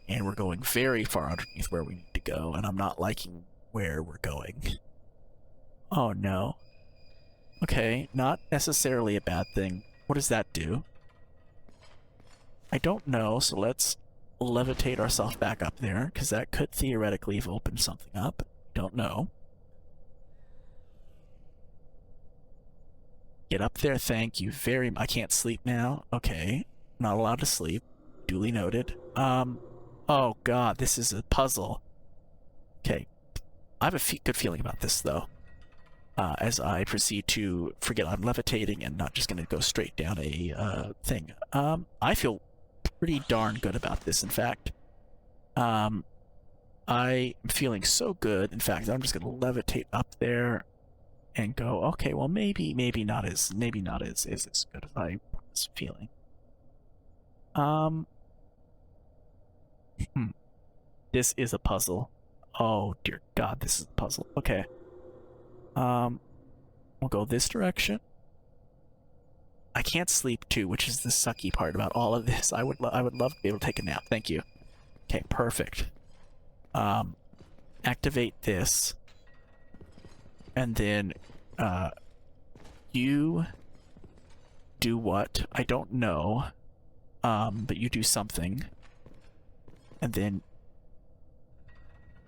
and we're going very far underneath where we need to go, and I'm not liking where we're going. Oh no. Okay, not necessarily a bad thing. What does that do? I don't know, so let's levitate ourselves back up there, because that could theoretically have opened something up. Don't know. Get up there, thank you very much. I can't sleep now. Okay, not allowed to sleep. Duly noted. Oh god, this is a puzzle. Okay, I have a good feeling about this, though. As I proceed to forget I'm levitating and not just going to go straight down a thing. I feel pretty darn good about this, in fact. I am feeling so good, in fact, I'm just going to levitate up there and go, okay, well, maybe not as good as I was feeling. This is a puzzle. Oh, dear God, this is a puzzle. Okay. We'll go this direction. I can't sleep too, which is the sucky part about all of this. I would love to be able to take a nap. Thank you. Okay, perfect. Activate this. And then, you do what? I don't know. But you do something. And then,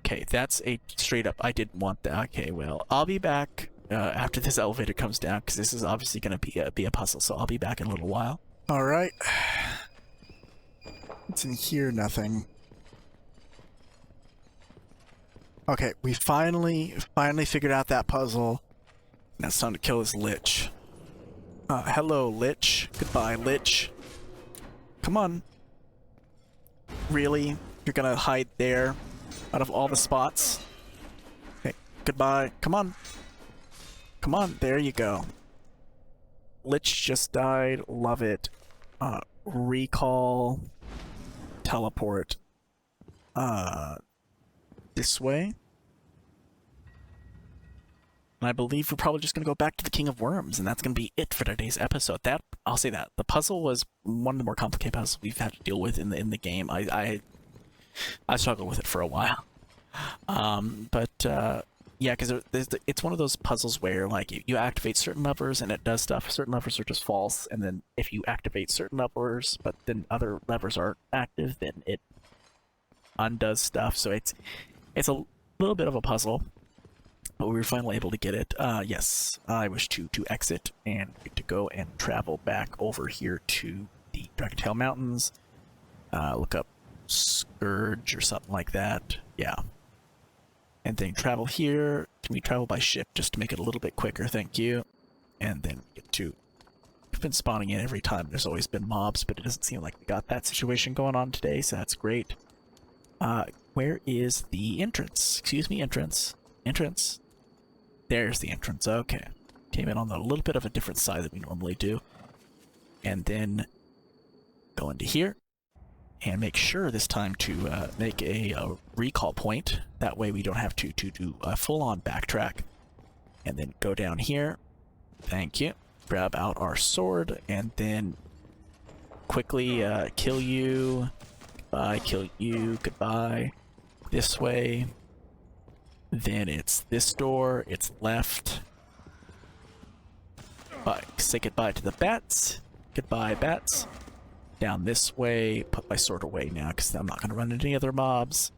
okay, that's a straight up, I didn't want that. Okay, well, I'll be back after this elevator comes down, because this is obviously going to be a puzzle, so I'll be back in a little while. Alright. What's in here? Nothing. Okay, we finally figured out that puzzle. Now it's time to kill this Lich. Hello, Lich. Goodbye, Lich. Come on. Really? You're gonna hide there? Out of all the spots? Okay, goodbye. Come on. Come on, there you go. Lich just died. Love it. Recall. Teleport. This way. And I believe we're probably just going to go back to the King of Worms, and that's going to be it for today's episode. I'll say that. The puzzle was one of the more complicated puzzles we've had to deal with in the game. I struggled with it for a while. Yeah, because it's one of those puzzles where, like, you activate certain levers and it does stuff. Certain levers are just false, and then if you activate certain levers, but then other levers aren't active, then it undoes stuff. So it's a little bit of a puzzle, but we were finally able to get it. Yes, I wish to exit and to go and travel back over here to the Dragontail Mountains. Look up Scourge or something like that. Yeah. And then travel here. Can we travel by ship just to make it a little bit quicker? Thank you. And then get to... We've been spawning in every time. There's always been mobs, but it doesn't seem like we got that situation going on today, so that's great. Where is the entrance? Excuse me, entrance. Entrance. There's the entrance. Okay. Came in on a little bit of a different side than we normally do. And then go into here. And make sure this time to make a recall point. That way we don't have to do a full-on backtrack. And then go down here. Thank you. Grab out our sword and then quickly kill you. Goodbye, kill you. Goodbye. This way. Then it's this door. It's left. Say goodbye to the bats. Goodbye, bats. Down this way. Put my sword away now because I'm not going to run into any other mobs.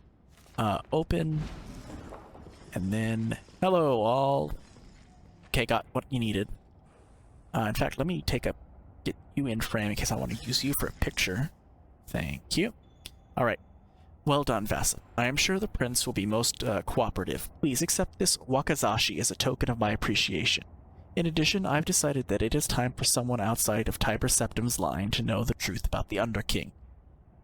Open. And then, hello all. Okay, got what you needed. In fact, let me get you in frame in case I want to use you for a picture. Thank you. Alright. Well done, Vassal. I am sure the prince will be most cooperative. Please accept this wakizashi as a token of my appreciation. In addition, I've decided that it is time for someone outside of Tiber Septim's line to know the truth about the Underking.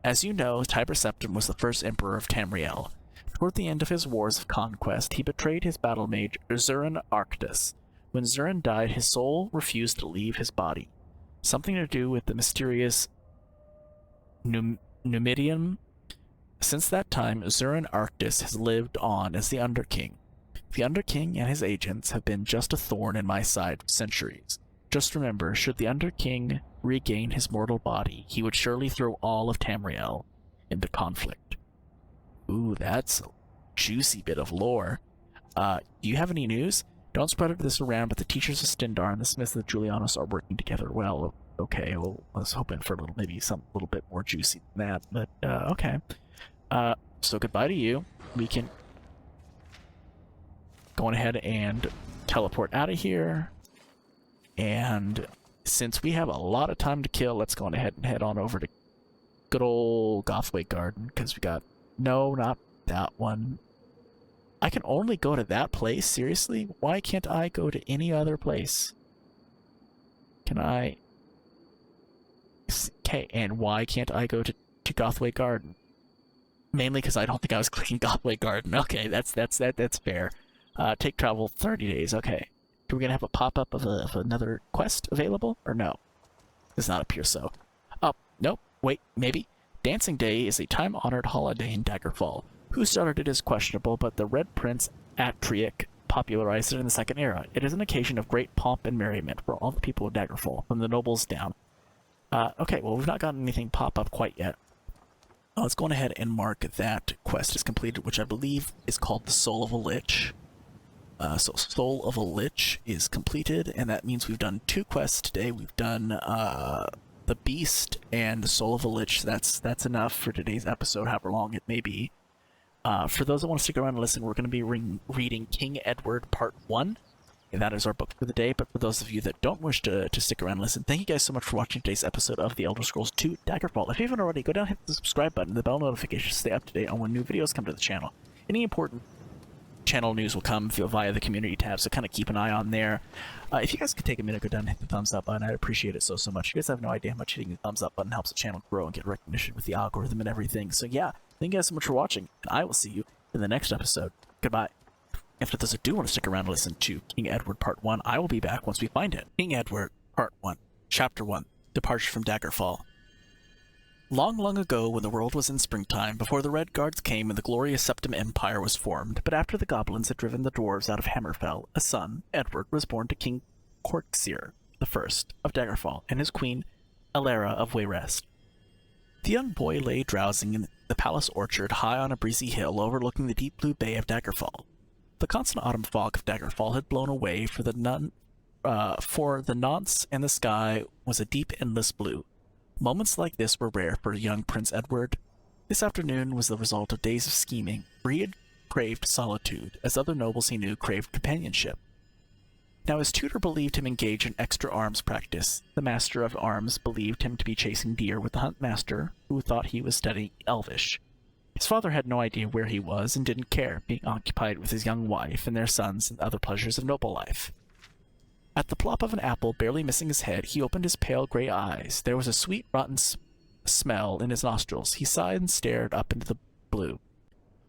As you know, Tiber Septim was the first emperor of Tamriel. Toward the end of his wars of conquest, he betrayed his battlemage Zurin Arctus. When Zurin died, his soul refused to leave his body. Something to do with the mysterious Numidium. Since that time, Zurin Arctus has lived on as the Underking. The Underking and his agents have been just a thorn in my side for centuries. Just remember, should the Underking regain his mortal body, he would surely throw all of Tamriel into conflict. Ooh, that's a juicy bit of lore. Do you have any news? Don't spread this around, but the teachers of Stindar and the smiths of Julianus are working together well. Okay, well, I was hoping for maybe something a little bit more juicy than that, but okay. So goodbye to you. We can go on ahead and teleport out of here. And since we have a lot of time to kill, let's go on ahead and head on over to good old Gothway Garden, because we got... No, not that one. I can only go to that place? Seriously? Why can't I go to any other place? Can I... Okay, and why can't I go to Gothway Garden? Mainly because I don't think I was clicking Gothway Garden. Okay, that's fair. Take travel 30 days, okay. Are we going to have a pop-up of another quest available, or no? Does not appear so. Oh, nope, wait, maybe. Dancing Day is a time-honored holiday in Daggerfall. Who started it is questionable, but the Red Prince Atric popularized it in the Second Era. It is an occasion of great pomp and merriment for all the people of Daggerfall, from the nobles down. Okay, well, we've not gotten anything pop up quite yet. Let's go on ahead and mark that quest is completed, which I believe is called the Soul of a Lich. So Soul of a Lich is completed, and that means we've done 2 quests today. We've done the Beast and the Soul of a Lich. That's enough for today's episode, however long it may be. For those that want to stick around and listen, we're going to be reading King Edward Part 1. And that is our book for the day, but for those of you that don't wish to stick around and listen, thank you guys so much for watching today's episode of The Elder Scrolls 2 Daggerfall. If you haven't already, go down and hit the subscribe button and the bell notification to stay up to date on when new videos come to the channel. Any important channel news will come via the community tab, so kind of keep an eye on there. If you guys could take a minute, go down and hit the thumbs up button, I'd appreciate it so much. You guys have no idea how much hitting the thumbs up button helps the channel grow and get recognition with the algorithm and everything. So yeah, thank you guys so much for watching, and I will see you in the next episode. Goodbye. And for those who do want to stick around and listen to King Edward Part 1, I will be back once we find it. King Edward Part 1, Chapter 1, Departure from Daggerfall. Long, long ago, when the world was in springtime, before the Red Guards came and the glorious Septim Empire was formed, but after the goblins had driven the dwarves out of Hammerfell, a son, Edward, was born to King Corxir I of Daggerfall and his queen, Alara of Wayrest. The young boy lay drowsing in the palace orchard high on a breezy hill overlooking the deep blue bay of Daggerfall. The constant autumn fog of Daggerfall had blown away, for the nonce and the sky was a deep, endless blue. Moments like this were rare for young Prince Edward. This afternoon was the result of days of scheming, for he had craved solitude, as other nobles he knew craved companionship. Now his tutor believed him engaged in extra arms practice. The master of arms believed him to be chasing deer with the huntmaster, who thought he was studying Elvish. His father had no idea where he was and didn't care, being occupied with his young wife and their sons and other pleasures of noble life. At the plop of an apple barely missing his head, he opened his pale gray eyes. There was a sweet, rotten smell in his nostrils. He sighed and stared up into the blue.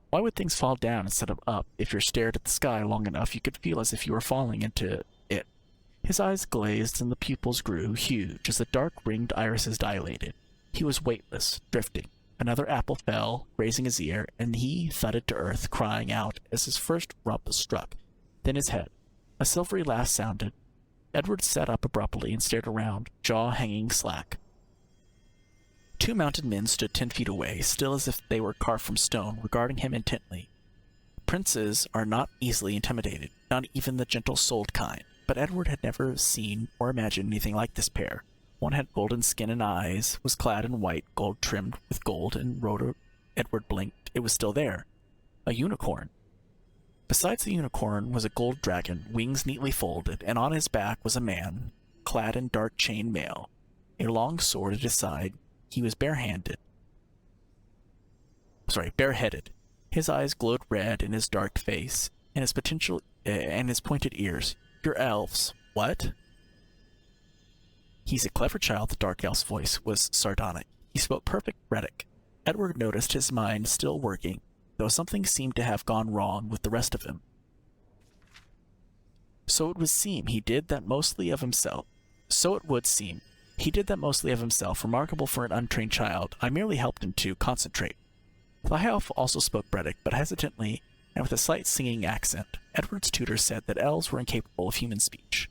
Why would things fall down instead of up? If you stared at the sky long enough, you could feel as if you were falling into it. His eyes glazed and the pupils grew huge as the dark ringed irises dilated. He was weightless, drifting. Another apple fell, grazing his ear, and he thudded to earth, crying out as his first rump struck. Then his head. A silvery laugh sounded. Edward sat up abruptly and stared around, jaw hanging slack. 2 mounted men stood 10 feet away, still as if they were carved from stone, regarding him intently. Princes are not easily intimidated, not even the gentle-souled kind, but Edward had never seen or imagined anything like this pair. One had golden skin and eyes, was clad in white, gold trimmed with gold, and Edward blinked. It was still there. A unicorn. Besides the unicorn was a gold dragon, wings neatly folded, and on his back was a man, clad in dark chain mail, a long sword at his side. He was bareheaded. His eyes glowed red in his dark face, and his pointed ears. You're elves. What? He's a clever child, the dark elf's voice was sardonic. He spoke perfect Rhetoric. Edward noticed his mind still working, though something seemed to have gone wrong with the rest of him. So it would seem he did that mostly of himself. Remarkable for an untrained child. I merely helped him to concentrate. The high elf also spoke Bredic, but hesitantly and with a slight singing accent. Edward's tutor said that elves were incapable of human speech.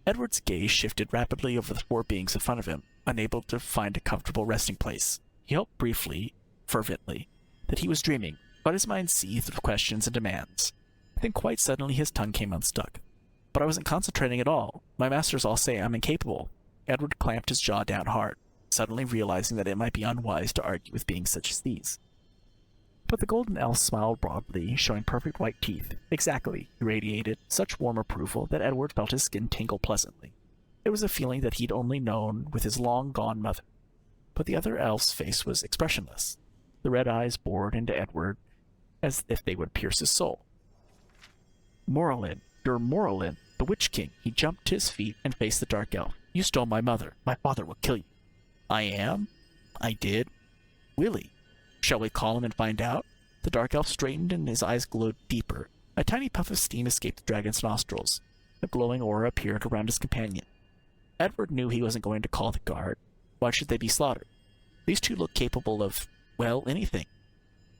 Edward's gaze shifted rapidly over the four beings in front of him, unable to find a comfortable resting place. He hoped briefly, fervently, that he was dreaming, but his mind seethed with questions and demands. Then quite suddenly his tongue came unstuck. But I wasn't concentrating at all. My masters all say I'm incapable. Edward clamped his jaw down hard, suddenly realizing that it might be unwise to argue with beings such as these. But the golden elf smiled broadly, showing perfect white teeth. Exactly, he radiated such warm approval that Edward felt his skin tingle pleasantly. It was a feeling that he'd only known with his long-gone mother. But the other elf's face was expressionless. The red eyes bored into Edward as if they would pierce his soul. Morlin, you're Morlin, the Witch King. He jumped to his feet and faced the dark elf. You stole my mother. My father will kill you. I am? I did? Willie. Shall we call him and find out? The dark elf straightened and his eyes glowed deeper. A tiny puff of steam escaped the dragon's nostrils. A glowing aura appeared around his companion. Edward knew he wasn't going to call the guard. Why should they be slaughtered? These two looked capable of, well, anything.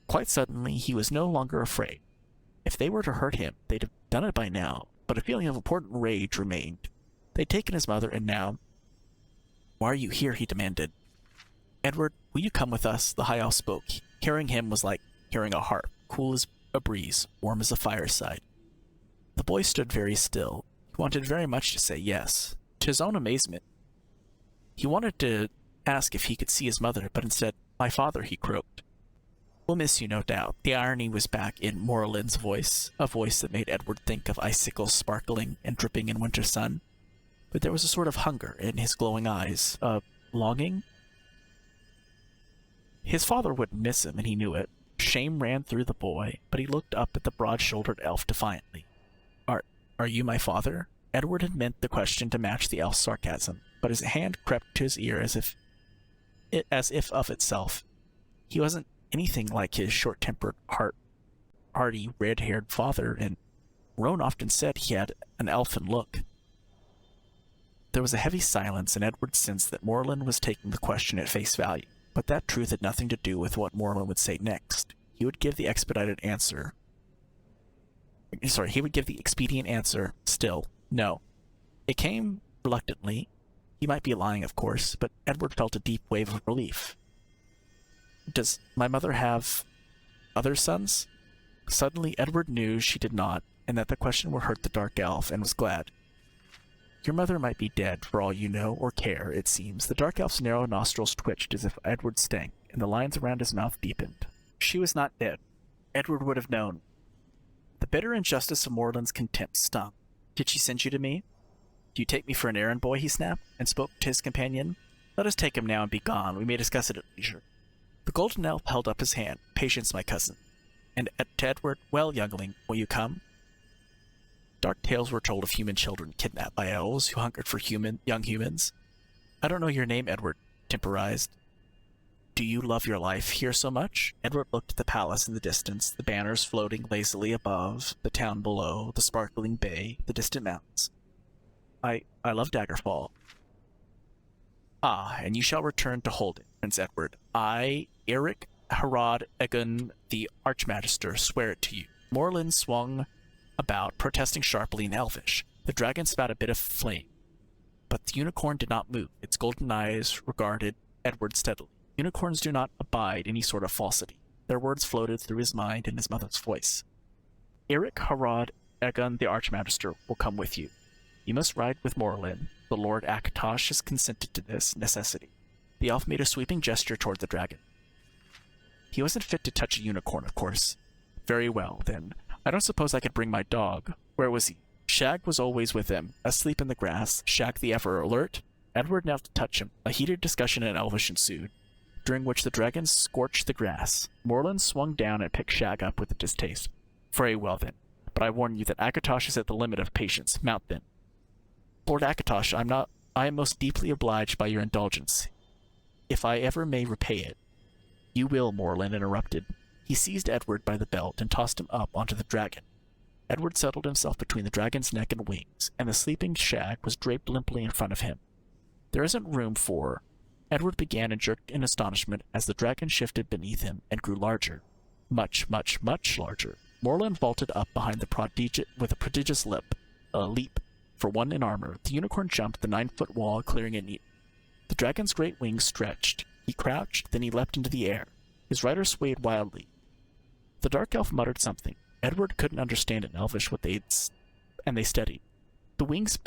Quite suddenly, he was no longer afraid. If they were to hurt him, they'd have done it by now, but a feeling of important rage remained. They'd taken his mother, and now... Why are you here? He demanded. Edward, will you come with us? The high elf spoke. Hearing him was like hearing a harp, cool as a breeze, warm as a fireside. The boy stood very still. He wanted very much to say yes. To his own amazement, he wanted to ask if he could see his mother, but instead, my father, he croaked. We'll miss you, no doubt. The irony was back in Morlin's voice, a voice that made Edward think of icicles sparkling and dripping in winter sun. But there was a sort of hunger in his glowing eyes, a longing. His father wouldn't miss him, and he knew it. Shame ran through the boy, but he looked up at the broad-shouldered elf defiantly. Are you my father? Edward had meant the question to match the elf's sarcasm, but his hand crept to his ear as if of itself. He wasn't anything like his short-tempered, hearty, red-haired father, and Roan often said he had an elfin look. There was a heavy silence, and Edward sensed that Morlin was taking the question at face value, but that truth had nothing to do with what Morlin would say next. He would give the expedient answer still, no. It came reluctantly. He might be lying, of course, but Edward felt a deep wave of relief. Does my mother have other sons? Suddenly, Edward knew she did not, and that the question would hurt the dark elf, and was glad. Your mother might be dead, for all you know, or care, it seems. The dark elf's narrow nostrils twitched as if Edward stank, and the lines around his mouth deepened. She was not dead. Edward would have known. The bitter injustice of Morlin's contempt stung. Did she send you to me? Do you take me for an errand boy? He snapped, and spoke to his companion. Let us take him now and be gone. We may discuss it at leisure. The golden elf held up his hand. Patience, my cousin. And to Edward, well, youngling, will you come? Dark tales were told of human children kidnapped by elves who hungered for young humans. I don't know your name, Edward temporized. Do you love your life here so much? Edward looked at the palace in the distance, the banners floating lazily above, the town below, the sparkling bay, the distant mountains. I love Daggerfall. Ah, and you shall return to hold it, Prince Edward. I, Eric Harad Egan, the Archmagister, swear it to you. Morlin swung about, protesting sharply in Elvish. The dragon spat a bit of flame, but the unicorn did not move. Its golden eyes regarded Edward steadily. Unicorns do not abide any sort of falsity. Their words floated through his mind in his mother's voice. Eric Harad Egan, the Archmagister, will come with you. You must ride with Morlin. The Lord Akatosh has consented to this necessity. The elf made a sweeping gesture toward the dragon. He wasn't fit to touch a unicorn, of course. Very well, then. I don't suppose I could bring my dog. Where was he? Shag was always with him, asleep in the grass, Shag the ever alert. Edward knelt to touch him. A heated discussion in Elvish ensued, during which the dragon scorched the grass. Morlin swung down and picked Shag up with a distaste. Very well, then. But I warn you that Akatosh is at the limit of patience. Mount, then. Lord Akatosh, I am most deeply obliged by your indulgence, if I ever may repay it. You will, Morlin interrupted. He seized Edward by the belt and tossed him up onto the dragon. Edward settled himself between the dragon's neck and wings, and the sleeping shag was draped limply in front of him. There isn't room for... Edward began and jerked in astonishment as the dragon shifted beneath him and grew larger. Much, much, much larger. Morlin vaulted up behind the with a prodigious leap. For one in armor, the unicorn jumped the 9-foot wall, clearing it neat. The dragon's great wings stretched. He crouched, then he leapt into the air. His rider swayed wildly. The dark elf muttered something. Edward couldn't understand in Elvish and they steadied. The wings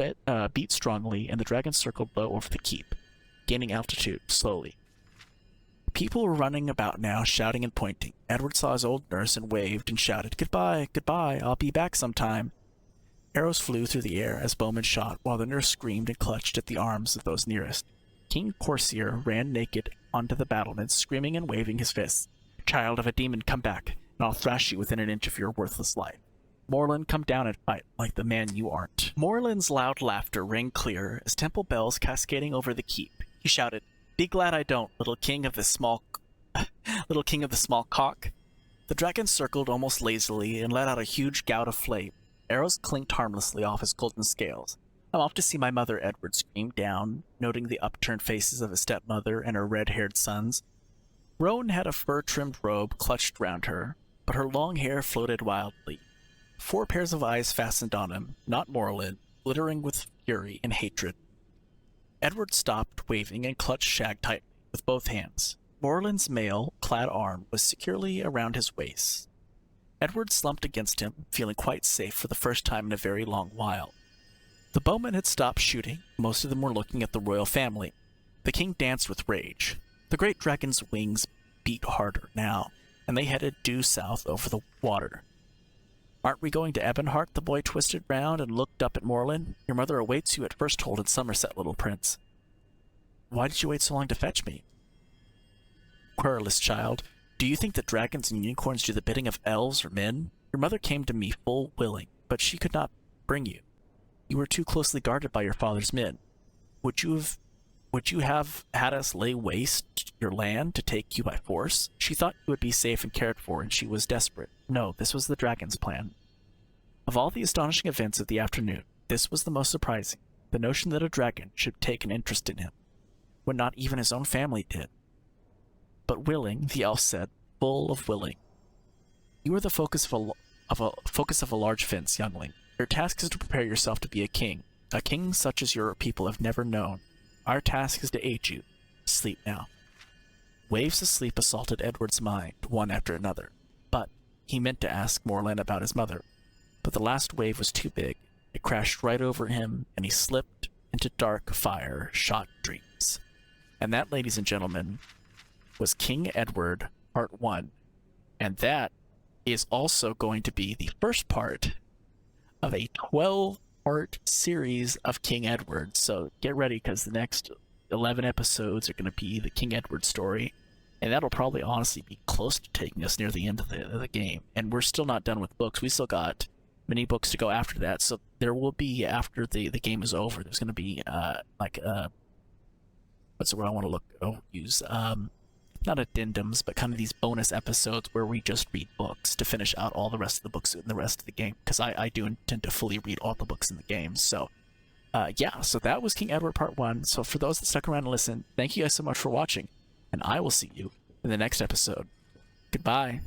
beat strongly, and the dragon circled low over the keep, gaining altitude slowly. People were running about now, shouting and pointing. Edward saw his old nurse and waved and shouted, "Goodbye, goodbye, I'll be back sometime." Arrows flew through the air as bowmen shot, while the nurse screamed and clutched at the arms of those nearest. King Corsair ran naked onto the battlements, screaming and waving his fists. "Child of a demon, come back, and I'll thrash you within an inch of your worthless life. Morlin, come down and fight like the man you aren't." Morlin's loud laughter rang clear as temple bells cascading over the keep. He shouted, "Be glad I don't, little king of the small cock." The dragon circled almost lazily and let out a huge gout of flame. Arrows clinked harmlessly off his golden scales. "I'm off to see my mother," Edward screamed down, noting the upturned faces of his stepmother and her red-haired sons. Roan had a fur-trimmed robe clutched round her, but her long hair floated wildly. 4 pairs of eyes fastened on him, not Morlin, glittering with fury and hatred. Edward stopped waving and clutched Shag tightly with both hands. Morlin's mail-clad arm was securely around his waist. Edward slumped against him, feeling quite safe for the first time in a very long while. The bowmen had stopped shooting. Most of them were looking at the royal family. The king danced with rage. The great dragon's wings beat harder now, and they headed due south over the water. "Aren't we going to Ebonheart?" The boy twisted round and looked up at Morlin. "Your mother awaits you at Firsthold in Somerset, little prince." "Why did you wait so long to fetch me?" "Querulous child, do you think that dragons and unicorns do the bidding of elves or men? Your mother came to me full willing, but she could not bring you. You were too closely guarded by your father's men. Would you have had us lay waste your land to take you by force? She thought you would be safe and cared for, and she was desperate. No, this was the dragon's plan." Of all the astonishing events of the afternoon, this was the most surprising, the notion that a dragon should take an interest in him, when not even his own family did. "But willing," the elf said, full of willing. "You are the focus of a large fence, youngling. Your task is to prepare yourself to be a king such as your people have never known. Our task is to aid you. Sleep now." Waves of sleep assaulted Edward's mind, one after another. But he meant to ask Morlin about his mother. But the last wave was too big. It crashed right over him, and he slipped into dark, fire-shot dreams. And that, ladies and gentlemen, was King Edward Part 1. And that is also going to be the first part of a 12-part series of King Edward. So get ready, because the next 11 episodes are going to be the King Edward story, and that'll probably honestly be close to taking us near the end of the game. And we're still not done with books. We still got many books to go after that. So there will be, after the game is over, there's going to be what's the word I want to use? Not addendums, but kind of these bonus episodes where we just read books to finish out all the rest of the books in the rest of the game, because I do intend to fully read all the books in the game. So yeah, so that was King Edward Part 1. So for those that stuck around and listened, thank you guys so much for watching, and I will see you in the next episode. Goodbye.